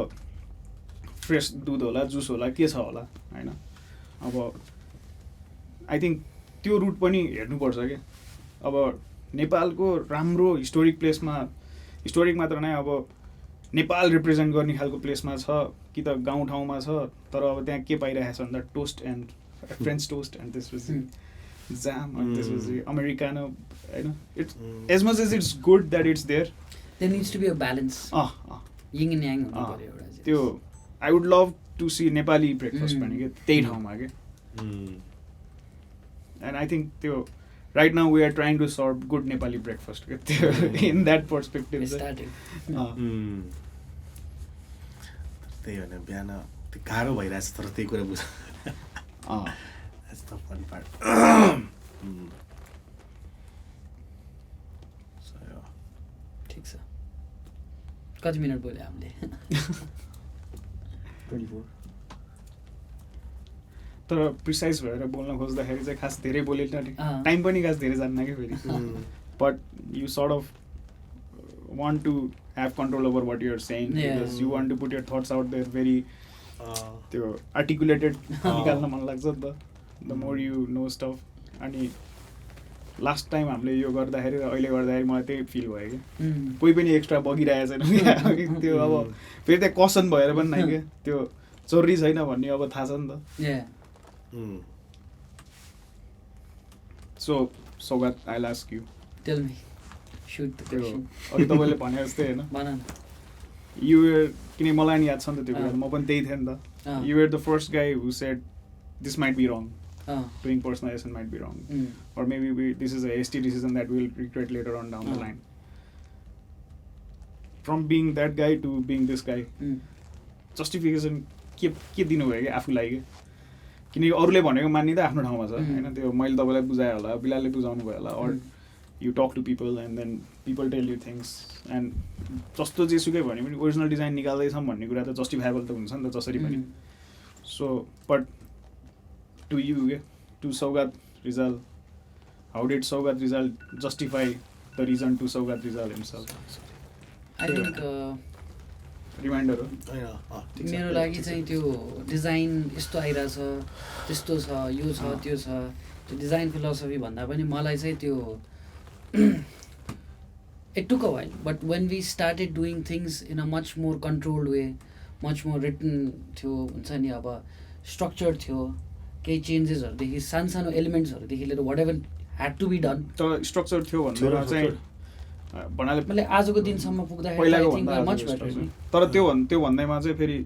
फ्रेस दुध होला जुस होला के छ होला होइन अब आई थिङ्क त्यो रुट पनि हेर्नुपर्छ क्या अब नेपालको राम्रो हिस्टोरिक प्लेसमा हिस्टोरिक मात्र नै अब नेपाल रिप्रेजेन्ट गर्ने खालको प्लेसमा छ कि त गाउँठाउँमा छ तर अब त्यहाँ के पाइरहेको छ भन्दा toast and French toast and त्यसपछि जाम अनि त्यसपछि अमेरिकानो होइन it's as much as it's good that it's there there needs to be a balance yin and yang हुनु पर्यो एउटा त्यो I would love to see Nepali breakfast पनि के त्यही ठाउँमा के एन्ड आई थिङ्क त्यो right now we are trying to serve good Nepali breakfast in that perspective त्यही भने बिहान त्यो गाह्रो भइरहेछ तर त्यही कुरा बुझ that's the fun part so yeah ठिक छ कति मिनट बोल्यो हामीले 24 तर प्रिसाइज भएर बोल्न खोज्दाखेरि चाहिँ खास धेरै बोलेन टाइम पनि खास धेरै जान्न क्या फेरि but you sort of want to have control over what you're saying because you want to put your thoughts out there very त्यो आर्टिकुलेटेड निकाल्न मन लाग्छ नि त the more you know stuff अनि लास्ट टाइम हामीले यो गर्दाखेरि र अहिले गर्दाखेरि मलाई त्यही फिल भयो कि कोही पनि एक्स्ट्रा बगिरहेको छैन त्यो अब फेरि त्यहाँ कसन भएर पनि नै क्या त्यो चोरी छैन भन्ने अब थाहा छ नि त So, Sogat, I'll ask you. Tell me. Shoot the question. अघि तपाईँले भने जस्तै होइन भन न You were किन मलाई नि याद छ नि त त्यो कुरा म पनि त्यही थिएँ नि त You were the first guy who said this might be wrong. Doing personalization might be wrong. Or maybe this is a hasty decision that we'll regret later on down the line. From being that guy to being this guy, justification के दिनुभयो कि आफूलाई कि किनकि अरूले भनेको मान्ने त आफ्नो ठाउँमा छ होइन त्यो मैले तपाईँलाई बुझाएँ होला बिलाले बुझाउनु भयो होला or you talk to people and then people tell you things and जस्तो जेसुकै भने पनि ओरिजिनल डिजाइन निकाल्दैछौँ भन्ने कुरा त जस्टिफाएबल त हुन्छ नि त जसरी पनि सो बट टु यु के to Saugat Rijal how did Saugat Rijal justify the reason to Saugat Rijal himself I think reminder हो मेरो लागि चाहिँ त्यो डिजाइन यस्तो आइरहेछ त्यस्तो छ यो छ त्यो छ त्यो डिजाइन फिलोसफी भन्दा पनि मलाई चाहिँ त्यो it took a while but when we started doing things in a much more controlled way much more written थियो हुन्छ नि अब स्ट्रक्चर थियो केही चेन्जेसहरूदेखि सानो सानो एलिमेन्ट्सहरूदेखि लिएर whatever had to be done तर स्ट्रक्चर थियो भन्दा चाहिँ मैले आजको दिनसम्म पुग्दाखेरि तर त्यो भन्दैमा चाहिँ फेरि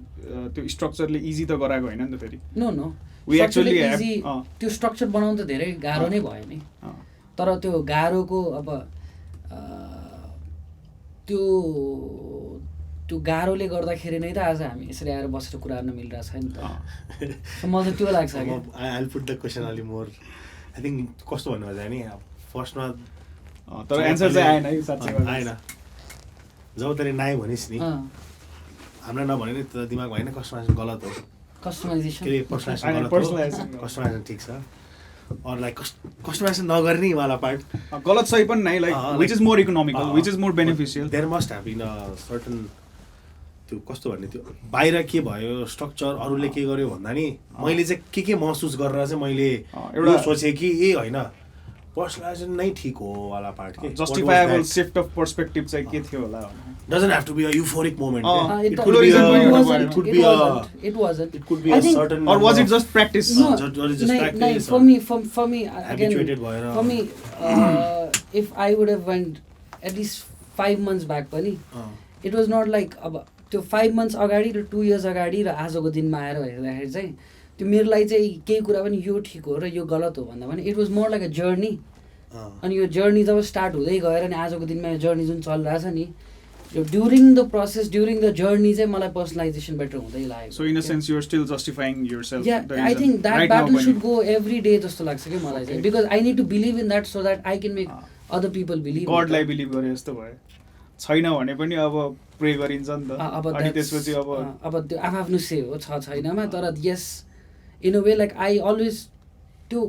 त्यो स्ट्रक्चरले इजी त गराएको होइन नि त फेरि नो नो इजी त्यो स्ट्रक्चर बनाउनु त धेरै गाह्रो नै भयो नि तर त्यो गाह्रोको अब त्यो गाह्रोले गर्दाखेरि नै त आज हामी यसरी आएर बसेर कुरा गर्न मिलिरहेको छ नि त मलाई त्यो लाग्छ आई पुट द क्वेसन अलि मोर आई थिङ्क कस्तो भन्नुभयो नि फर्स्टमा तर एन्सर चाहिँ आएन है साँच्चै आएन जब तैँले नाइ भनिस् नि हामीलाई नभने नि त दिमागमा होइन कस्टमाइजेसन गलत हो कस्टमाइजेसन कस्टमाइजेसन ठिक छ अरूलाई कस्टमाइजेसन नगर्ने वाला पार्ट गलत सही पनि नै like which is more economical which is more beneficial there must have been a certain त्यो कस्तो भन्ने त्यो बाहिर के भयो स्ट्रक्चर अरूले के गर्यो भन्दा नि मैले चाहिँ के महसुस गरेर चाहिँ मैले एउटा सोचेँ कि ए होइन पर्सनलाइजेसन नै ठिक हो वाला पार्ट के जस्टिफाएबल शिफ्ट अफ पर्सपेक्टिभ चाहिँ के थियो होला doesn't have to be a euphoric moment it could be a certain or was it just practice for me again for me if I would have went at least 5 months back पनि it was not like अब त्यो 5 months अगाडि र 2 years अगाडि र आजको दिनमा आएर हेर्दाखेरि चाहिँ त्यो मेरो लागि चाहिँ केही कुरा पनि यो ठिक हो र यो गलत हो भन्दा पनि it was more like a journey अनि यो जर्नी जब स्टार्ट हुँदै गएर अनि आजको दिनमा यो जर्नी जुन चलिरहेछ नि यो during the process during the journey चाहिँ मलाई पर्सनलाइजेसन बेटर हुँदै लाग्यो so in a sense you are still justifying yourself या I think that battle should go every day जस्तो लाग्छ कि मलाई चाहिँ because I need to believe in that so that I can make other people believe गडलाई believe गरे जस्तो भयो छैन भने पनि अब प्रे गरिन्छ नि त अनि त्यसपछि अब त्यो आफ्नो से हो छैनमा तर yes in a way like I always त्यो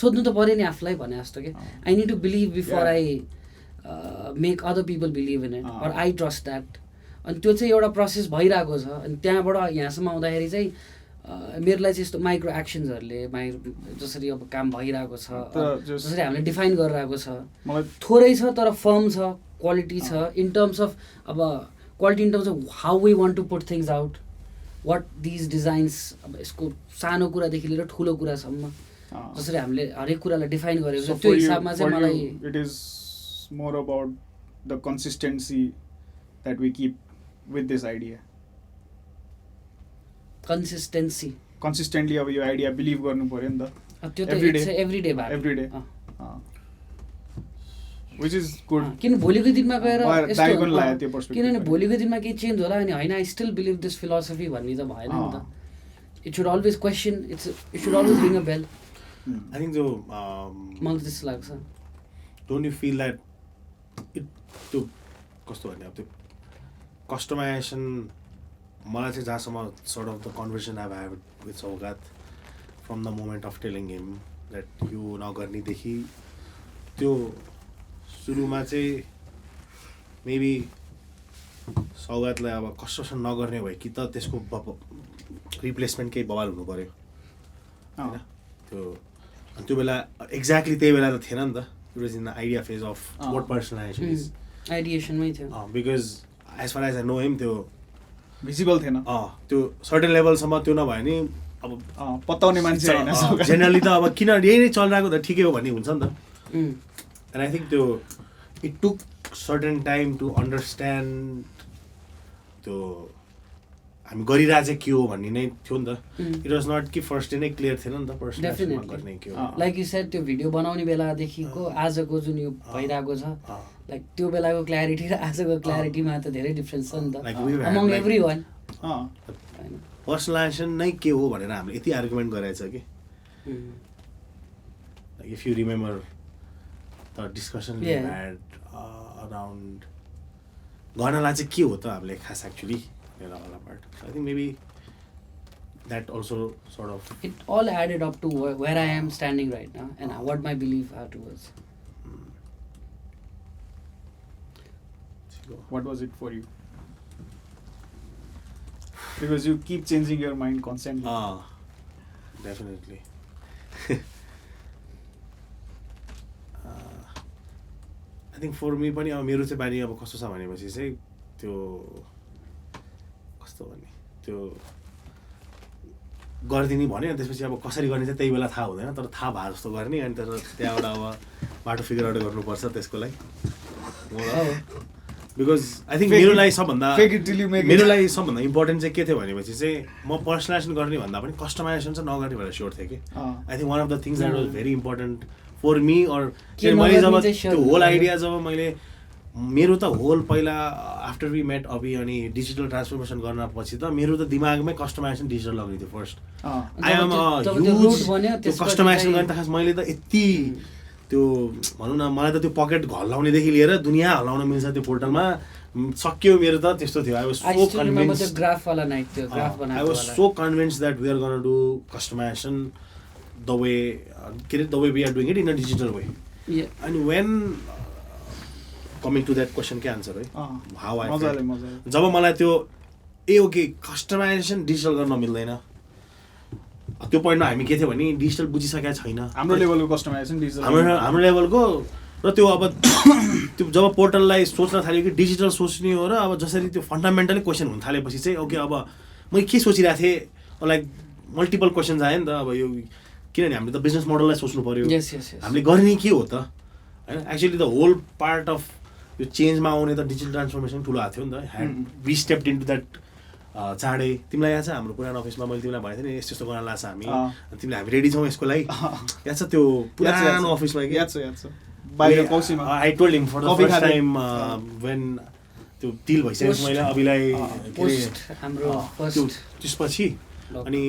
सोध्नु त पऱ्यो नि आफूलाई भने जस्तो कि I need to believe before I make other people believe in it or I trust that अनि त्यो चाहिँ एउटा प्रोसेस भइरहेको छ अनि त्यहाँबाट यहाँसम्म आउँदाखेरि चाहिँ मेरो लागि चाहिँ यस्तो माइक्रो एक्सन्सहरूले जसरी अब काम भइरहेको छ जसरी हामीले डिफाइन गरिरहेको छ थोरै छ तर फर्म छ क्वालिटी छ इन टर्म्स अफ अब quality in terms of how we want to put things out what these designs अब यसको सानो कुरादेखि लिएर ठुलो कुरासम्म जसरी हामीले हरेक कुरालाई डिफाइन गरेको छ त्यो हिसाबमा चाहिँ मलाई it is more about the consistency that we keep with this idea consistency consistently अब यो आइडिया बिलिभ गर्नु पर्यो नि त त्यो त every day which is good किन भोलिको दिनमा गएर त्यो किनभने भोलिको दिनमा केही चेन्ज होला अनि होइन I still believe this philosophy भन्ने त भएन नि त it should always question it should always ring a bell I think त्यो मलाई त्यस्तो लाग्छ don't you feel that it त्यो कस्तो भने अब त्यो कस्टमाइजेसन मलाई चाहिँ जहाँसम्म sort of the conversation I have with Saugat from the moment of telling him that यो नगर्नेदेखि त्यो सुरुमा चाहिँ मेबी सौगातलाई अब कन्स्ट्रक्सन नगर्ने भयो कि त त्यसको रिप्लेसमेन्ट केही बवाल हुनु पऱ्यो होइन त्यो अनि त्यो बेला एक्ज्याक्टली त्यही बेला त थिएन नि त it was in the idea phase of what personalisation is आइडिएसनमै थियो because as far as I know him त्यो भिजिबल थिएन त्यो सर्टेन लेभलसम्म त्यो नभयो नि अब पत्ताउने मान्छे होइन जेनरली त अब किन यही नै चलिरहेको त ठिकै हो भन्ने हुन्छ नि त एन्ड आई थिङ्क त्यो it took certain time to understand त्यो हामी गरिरहेको चाहिँ के हो भन्ने नै थियो नि त इट वाज नट कि फर्स्ट डे नै क्लियर थिएन नि त पर्सनली गर्ने के हो लाइक यु सेड त्यो भिडियो बनाउने बेलादेखिको आजको जुन यो भइरहेको छ लाइक त्यो बेलाको क्ल्यारिटी र आजको क्ल्यारिटीमा त धेरै डिफ्रेन्स छ नि त अमङ एभ्री वान पर्सनलाइजेसन नै के हो भनेर हामीले यति आर्गुमेन्ट गरेछ कि if you remember the discussion we had around गर्नलाई चाहिँ के हो त हामीले खास एक्चुली होला part I think maybe that also sort of it all added up to where I am standing right now and what my belief are towards What was it for you? Because you keep changing your mind constantly. Definitely. I think for me पनि अब मेरो चाहिँ बानी अब कस्तो छ भनेपछि चाहिँ त्यो कस्तो भने त्यो गरिदिने भन्यो अनि त्यसपछि अब कसरी गर्ने चाहिँ त्यही बेला थाहा हुँदैन तर थाहा भए जस्तो गर्ने अनि त्यहाँबाट अब बाटो फिगर आउट गर्नुपर्छ त्यसको लागि बिकज आई थिङ्क मेरो लागि सबभन्दा इम्पोर्टेन्ट चाहिँ के थियो भनेपछि चाहिँ म पर्सनलाइजेसन गर्ने भन्दा पनि कस्टमाइजेसन चाहिँ नगर्ने भनेर स्योर थिएँ कि I think one of the things that was very important for me or मैले जब त्यो होल आइडिया जब मैले मेरो त होल पहिला आफ्टर वी मेट अभि अनि डिजिटल ट्रान्सफर्मेसन गर्न पछि त मेरो त दिमागमै कस्टमाइजेसन डिजिटल लग्ने थियो first I am huge customization गर्ने त खास मैले त यति त्यो भनौँ न मलाई त त्यो पकेट हल्लाउनेदेखि लिएर दुनियाँ हल्लाउन मिल्छ त्यो पोर्टलमा सक्यो मेरो त त्यस्तो थियो I was so convinced that we are gonna do customisation the way के अरे the way we are doing it in a digital way अनि वेन कमिङ टु द्याट क्वेसनकै आन्सर है हाउ आई जब मलाई त्यो ओके कस्टमाइजेसन डिजिटल गर्न मिल्दैन त्यो पोइन्टमा हामी के थियो भने डिजिटल बुझिसकेका छैन हाम्रो लेभलको कस्टमाइजेसन डिजिटल हाम्रो लेभलको र त्यो अब त्यो जब पोर्टललाई सोच्न थाल्यो कि डिजिटल सोच्ने हो र अब जसरी त्यो फन्डामेन्टली क्वेसन हुन थालेपछि चाहिँ ओके अब मैले के सोचिरहेको थिएँ लाइक मल्टिपल क्वेसन्स आयो नि त अब यो किनभने हामीले त बिजनेस मोडललाई सोच्नु पऱ्यो हामीले गर्ने के हो त होइन actually the whole part of यो चेन्जमा आउने त डिजिटल ट्रान्सफर्मेसन ठुलो आएको थियो नि त had we stepped into that चाँडै तिमीलाई याद छ हाम्रो पुरानो अफिसमा मैले तिमीलाई भनेको थिएँ नि यस्तो गर्न लाग्छ हामी तिमीलाई हामी रेडी छौँ यसको लागि याद छ त्यो पुरानो अफिसमा याद छ बाहिर कौसीमा I told him for the first time when त्यो डिल भइसकेपछि मैले अभिलाई त्यसपछि अनि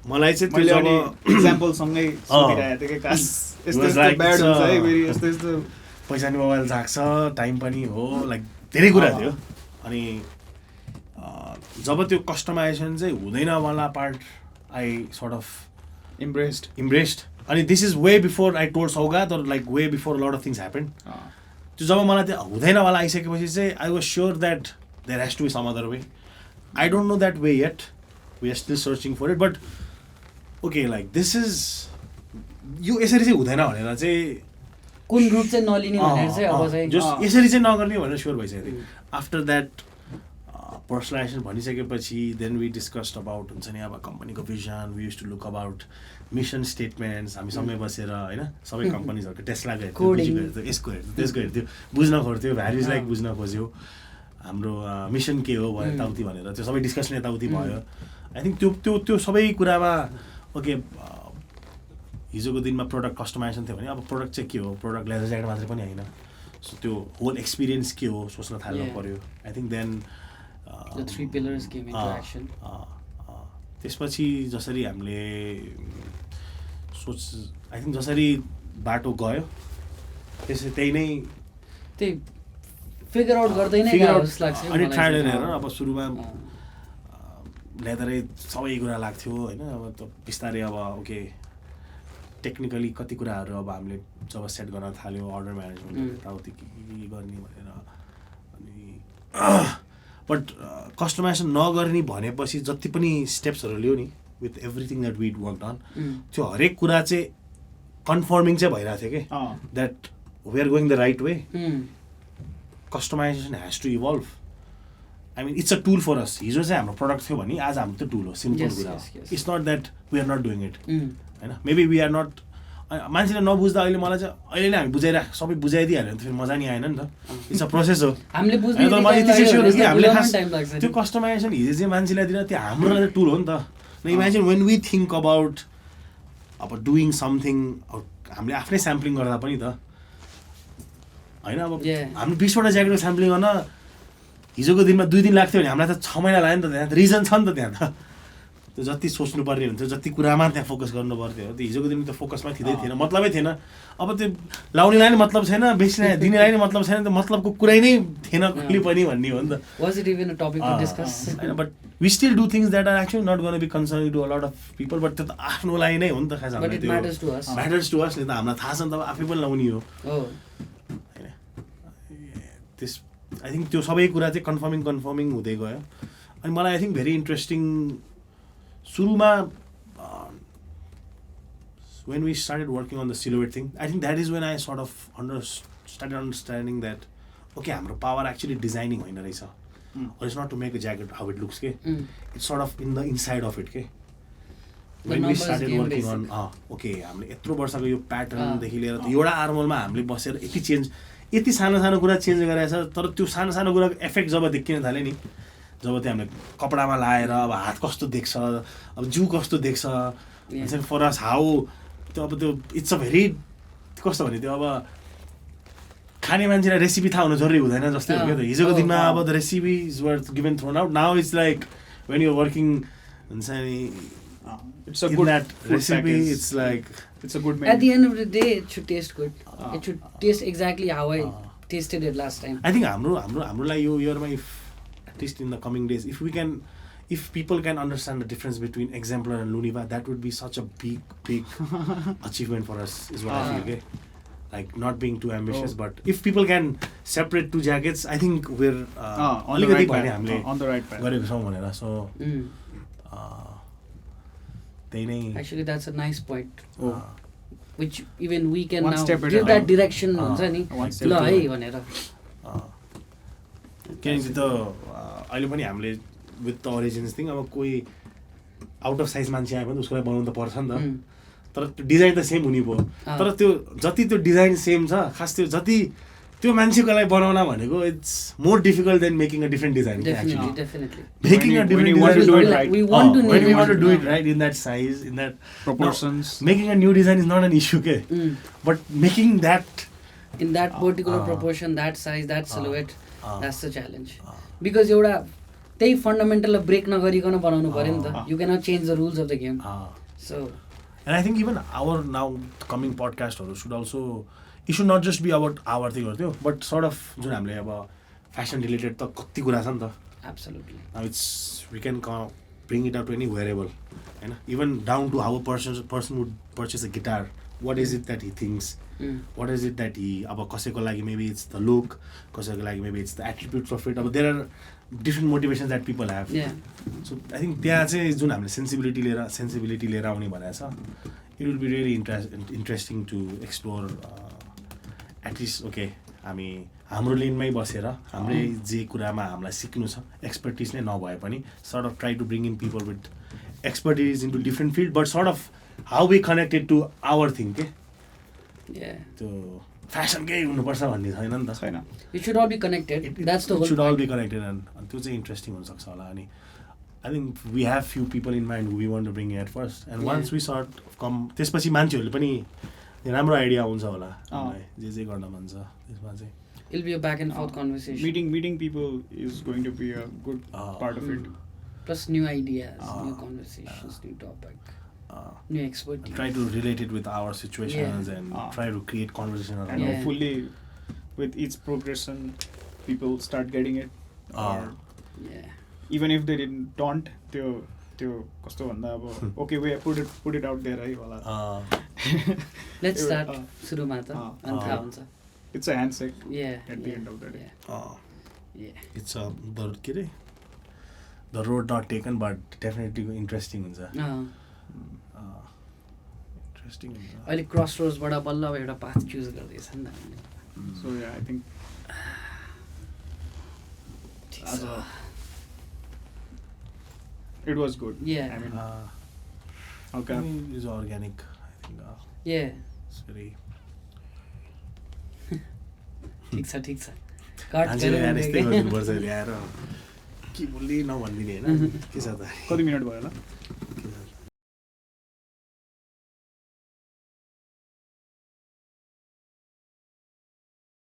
मलाई चाहिँ त्यो जब इक्जाम्पलसँगै सोधिरहेको थिएँ कि काश यस्तो ब्याड हुन्छ है फेरि यस्तो पैसा नि मोबाइल झाक्छ टाइम पनि हो लाइक धेरै कुरा थियो अनि जब त्यो कस्टमाइजेसन चाहिँ हुँदैन वाला part I sort of embraced अनि this is way before I told Saugat or like way before lot of things happen त्यो जब मलाई त्यो हुँदैन वाला आइसकेपछि चाहिँ I was sure that there has to be some other way I don't know that way yet we are still searching for it but okay like this is यो यसरी चाहिँ हुँदैन भनेर चाहिँ कुन रुट चाहिँ नलिने भनेर चाहिँ अब चाहिँ जस्ट यसरी चाहिँ नगर्ने भनेर स्योर भइसक्यो थिएँ आफ्टर द्याट पर्सनलाइजेसन भनिसकेपछि देन वी डिस्कस्ड अबाउट हुन्छ नि अब कम्पनीको vision we use to look about mission statements हामी सँगै बसेर होइन सबै कम्पनीजहरूको टेस्लाको हेर्थ्यो यसको हेर्थ्यो त्यसको हेर्थ्यो बुझ्न खोज्थ्यो भ्याल्युजलाई बुझ्न खोज्यो हाम्रो मिसन के हो भयो यताउति भनेर त्यो सबै डिस्कसन यताउति भयो आई थिङ्क त्यो त्यो त्यो सबै कुरामा ओके हिजोको दिनमा प्रोडक्ट कस्टमाइजेसन थियो भने अब प्रोडक्ट चाहिँ के हो प्रोडक्ट लेदर ज्याकेट मात्रै पनि होइन सो त्यो होल एक्सपिरियन्स के हो सोच्न थाल्नु पऱ्यो I think then the 3 pillars came into action. त्यसपछि जसरी हामीले आई थिङ्क जसरी बाटो गयो त्यसै त्यही नै फिगर आउट गर्दै नै गाह्रो लाग्छ अनि ट्रायल एन्ड एरर अब सुरुमा लेदरै सबै कुरा लाग्थ्यो होइन अब त बिस्तारै अब ओके टेक्निकली कति कुराहरू अब हामीले जब सेट गर्न थाल्यो अर्डर म्यानेजमेन्ट यताउति के गर्ने भनेर अनि बट कस्टमाइजेसन नगर्ने भनेपछि जति पनि स्टेप्सहरू लियो नि with everything that we work on त्यो हरेक कुरा चाहिँ कन्फर्मिङ चाहिँ भइरहेको थियो कि that we are going the right way customisation has to evolve I mean it's a tool for us हिजो चाहिँ हाम्रो प्रडक्ट थियो भने आज हाम्रो त्यो टुल हो सिम्पल कुरा it's not that we are not doing it होइन मेबी वी आर नट मान्छेले नबुझ्दा अहिले मलाई चाहिँ अहिले नै हामी बुझाइरहेको सबै बुझाइदिइहाल्यो भने त फेरि मजा नि आएन नि त इट्स अ प्रोसेस हो त्यो कस्टमाइजेसन हिजो चाहिँ मान्छेलाई दिन त्यो हाम्रो लागि टुल हो नि त imagine when we think about अब डुइङ समथिङ हामीले आफ्नै स्याम्पलिङ गर्दा पनि त होइन अब हामीले 20वटा ज्याकेटको स्याम्पलिङ गर्न हिजोको दिनमा 2 दिन लाग्थ्यो भने हामीलाई त 6 महिना लाग्यो नि त त्यहाँ रिजन छ नि त त्यहाँ त त्यो जति सोच्नुपर्ने हुन्थ्यो जति कुरामा त्यहाँ फोकस गर्नु पर्थ्यो त्यो हिजोको दिनमा त फोकसमा थिँदै थिएन मतलबै थिएन अब त्यो लाउनेलाई नि मतलब छैन बेच्ने दिनेलाई नि मतलब छैन त्यो मतलबको कुरै नै थिएन कहिले पनि भन्ने हो नि त was it even a topic to discuss हैन but we still do things that are actually not gonna be concerning to a lot of people but त्यो त आफ्नो लागि नै हो नि त खास हामीलाई त्यो म्याटर्स टु अस नि त हामीलाई थाहा छ नि त आफै पनि लाउने हो हैन त्यस आई थिङ्क त्यो सबै कुरा चाहिँ कन्फर्मिङ हुँदै गयो अनि मलाई आई थिङ्क भेरी इन्ट्रेस्टिङ सुरुमा when we started working on the silhouette thing, I think that is when I sort of started understanding that okay, हाम्रो power actually designing होइन रहेछ or it's not to make a jacket how it looks it's sort of in the inside of it when we started working on okay हामीले यत्रो वर्षको यो pattern देखि लिएर एउटा आर्मलमा हामीले बसेर यति सानो सानो कुरा चेन्ज गरेछ तर त्यो सानो सानो कुराको इफेक्ट जब देखिन थाल्यो नि जब त्यो हामीले कपडामा लाएर अब हात कस्तो देख्छ अब जिउ कस्तो देख्छ फर अस हाउ त्यो अब त्यो इट्स अ भेरी कस्तो भने त्यो अब खाने मान्छेलाई रेसिपी थाहा हुनु जरुरी हुँदैन जस्तै हो क्या त हिजोको दिनमा अब the recipes were given thrown out now it's like when you working हुन्छ नि it's a good recipe it's like it's a good at the end of the day it should taste good it should taste exactly how I tasted it last time I think हामीलाई यो इयरमा if at least in the coming days if people can understand the difference between Exemplar and Luniva that would be such a big achievement for us is what I feel okay like not being too ambitious but if people can separate two jackets I think we're on the right path गरेको छौं भनेर so actually that's a nice point which even we can now give that direction हुन्छ नि ल है भनेर किनकि त अहिले पनि हामीले विथ द ओरिजिन्स थिङ अब कोही आउट अफ साइज मान्छे आयो भने उसको लागि बनाउनु त पर्छ नि त तर त्यो डिजाइन त सेम हुने भयो तर त्यो जति त्यो डिजाइन सेम छ खास त्यो जति त्यो मान्छेको लागि बनाउन भनेको it's more difficult than making a different design definitely making a different design we want to when we want to do it right in that size in that proportions making a new design is not an issue but making that in that particular proportion that size that silhouette that's the challenge because एउटा त्यही fundamental brake नगरिकन बनाउनु पर्यो नि त you cannot change the rules of the game so and I think even our now coming पडकास्टहरू should also it should not just be about our thing गर्थ्यो but sort of जुन हामीले अब फेसन रिलेटेड त कति कुरा छ नि त absolutely it's we can bring it out any wearable होइन even down to how person would purchase a guitar what is it that he things what is it that he अब कसैको लागि मेबी इट्स द लुक कसैको लागि maybe it's the attributes of it अब there are different motivations that people have so I think त्यहाँ चाहिँ जुन हामीले सेन्सिबिलिटी लिएर आउने भनेको छ it will be really interesting to explore at least okay हामी हाम्रो लेनमै बसेर हाम्रै जे कुरामा हामीलाई सिक्नु छ एक्सपर्टिज नै नभए पनि sort of try to bring in people with expertise into different field but sort of how we connected to our thing के त्यो फ्यासनकै हुनुपर्छ भन्ने छैन नि त छैन it should all be connected that's the whole should all be connected अनि त्यो चाहिँ इन्ट्रेस्टिङ हुनसक्छ होला अनि I think we have few people in mind we want to bring at first and once we short कम त्यसपछि मान्छेहरूले पनि राम्रो आइडिया हुन्छ होला जे गर्न मन छ त्यसमा चाहिँ it'll be a back and forth conversation. Meeting people is going to be a good part of it. Plus new ideas, new conversations, new topic, new expertise. Try to relate it with our situations and try to create conversation around it. And hopefully, with each progression, people start getting it. Or even if they don't, त्यो कस्तो भन्दा अब okay we put it out there है होला. Let's start सुरुमा त अनि थाहा हुन्छ. It's a handshake at the end of the day. It's the road not taken but definitely interesting हुन्छ. Interesting हुन्छ. अहिले क्रसरोड्स बाट बल्ल अब एउटा पाथ चुज गर्दैछ नि त हामीले. So yeah, I think it was good. Yeah. I mean, okay. It's organic, I think. It's very. ठिक छ ठिक छ. मान्छेले यस्तै गर्नुपर्छ ल्याएर के बोल्दै नभनिदिने होइन के छ त कति मिनट भयो होला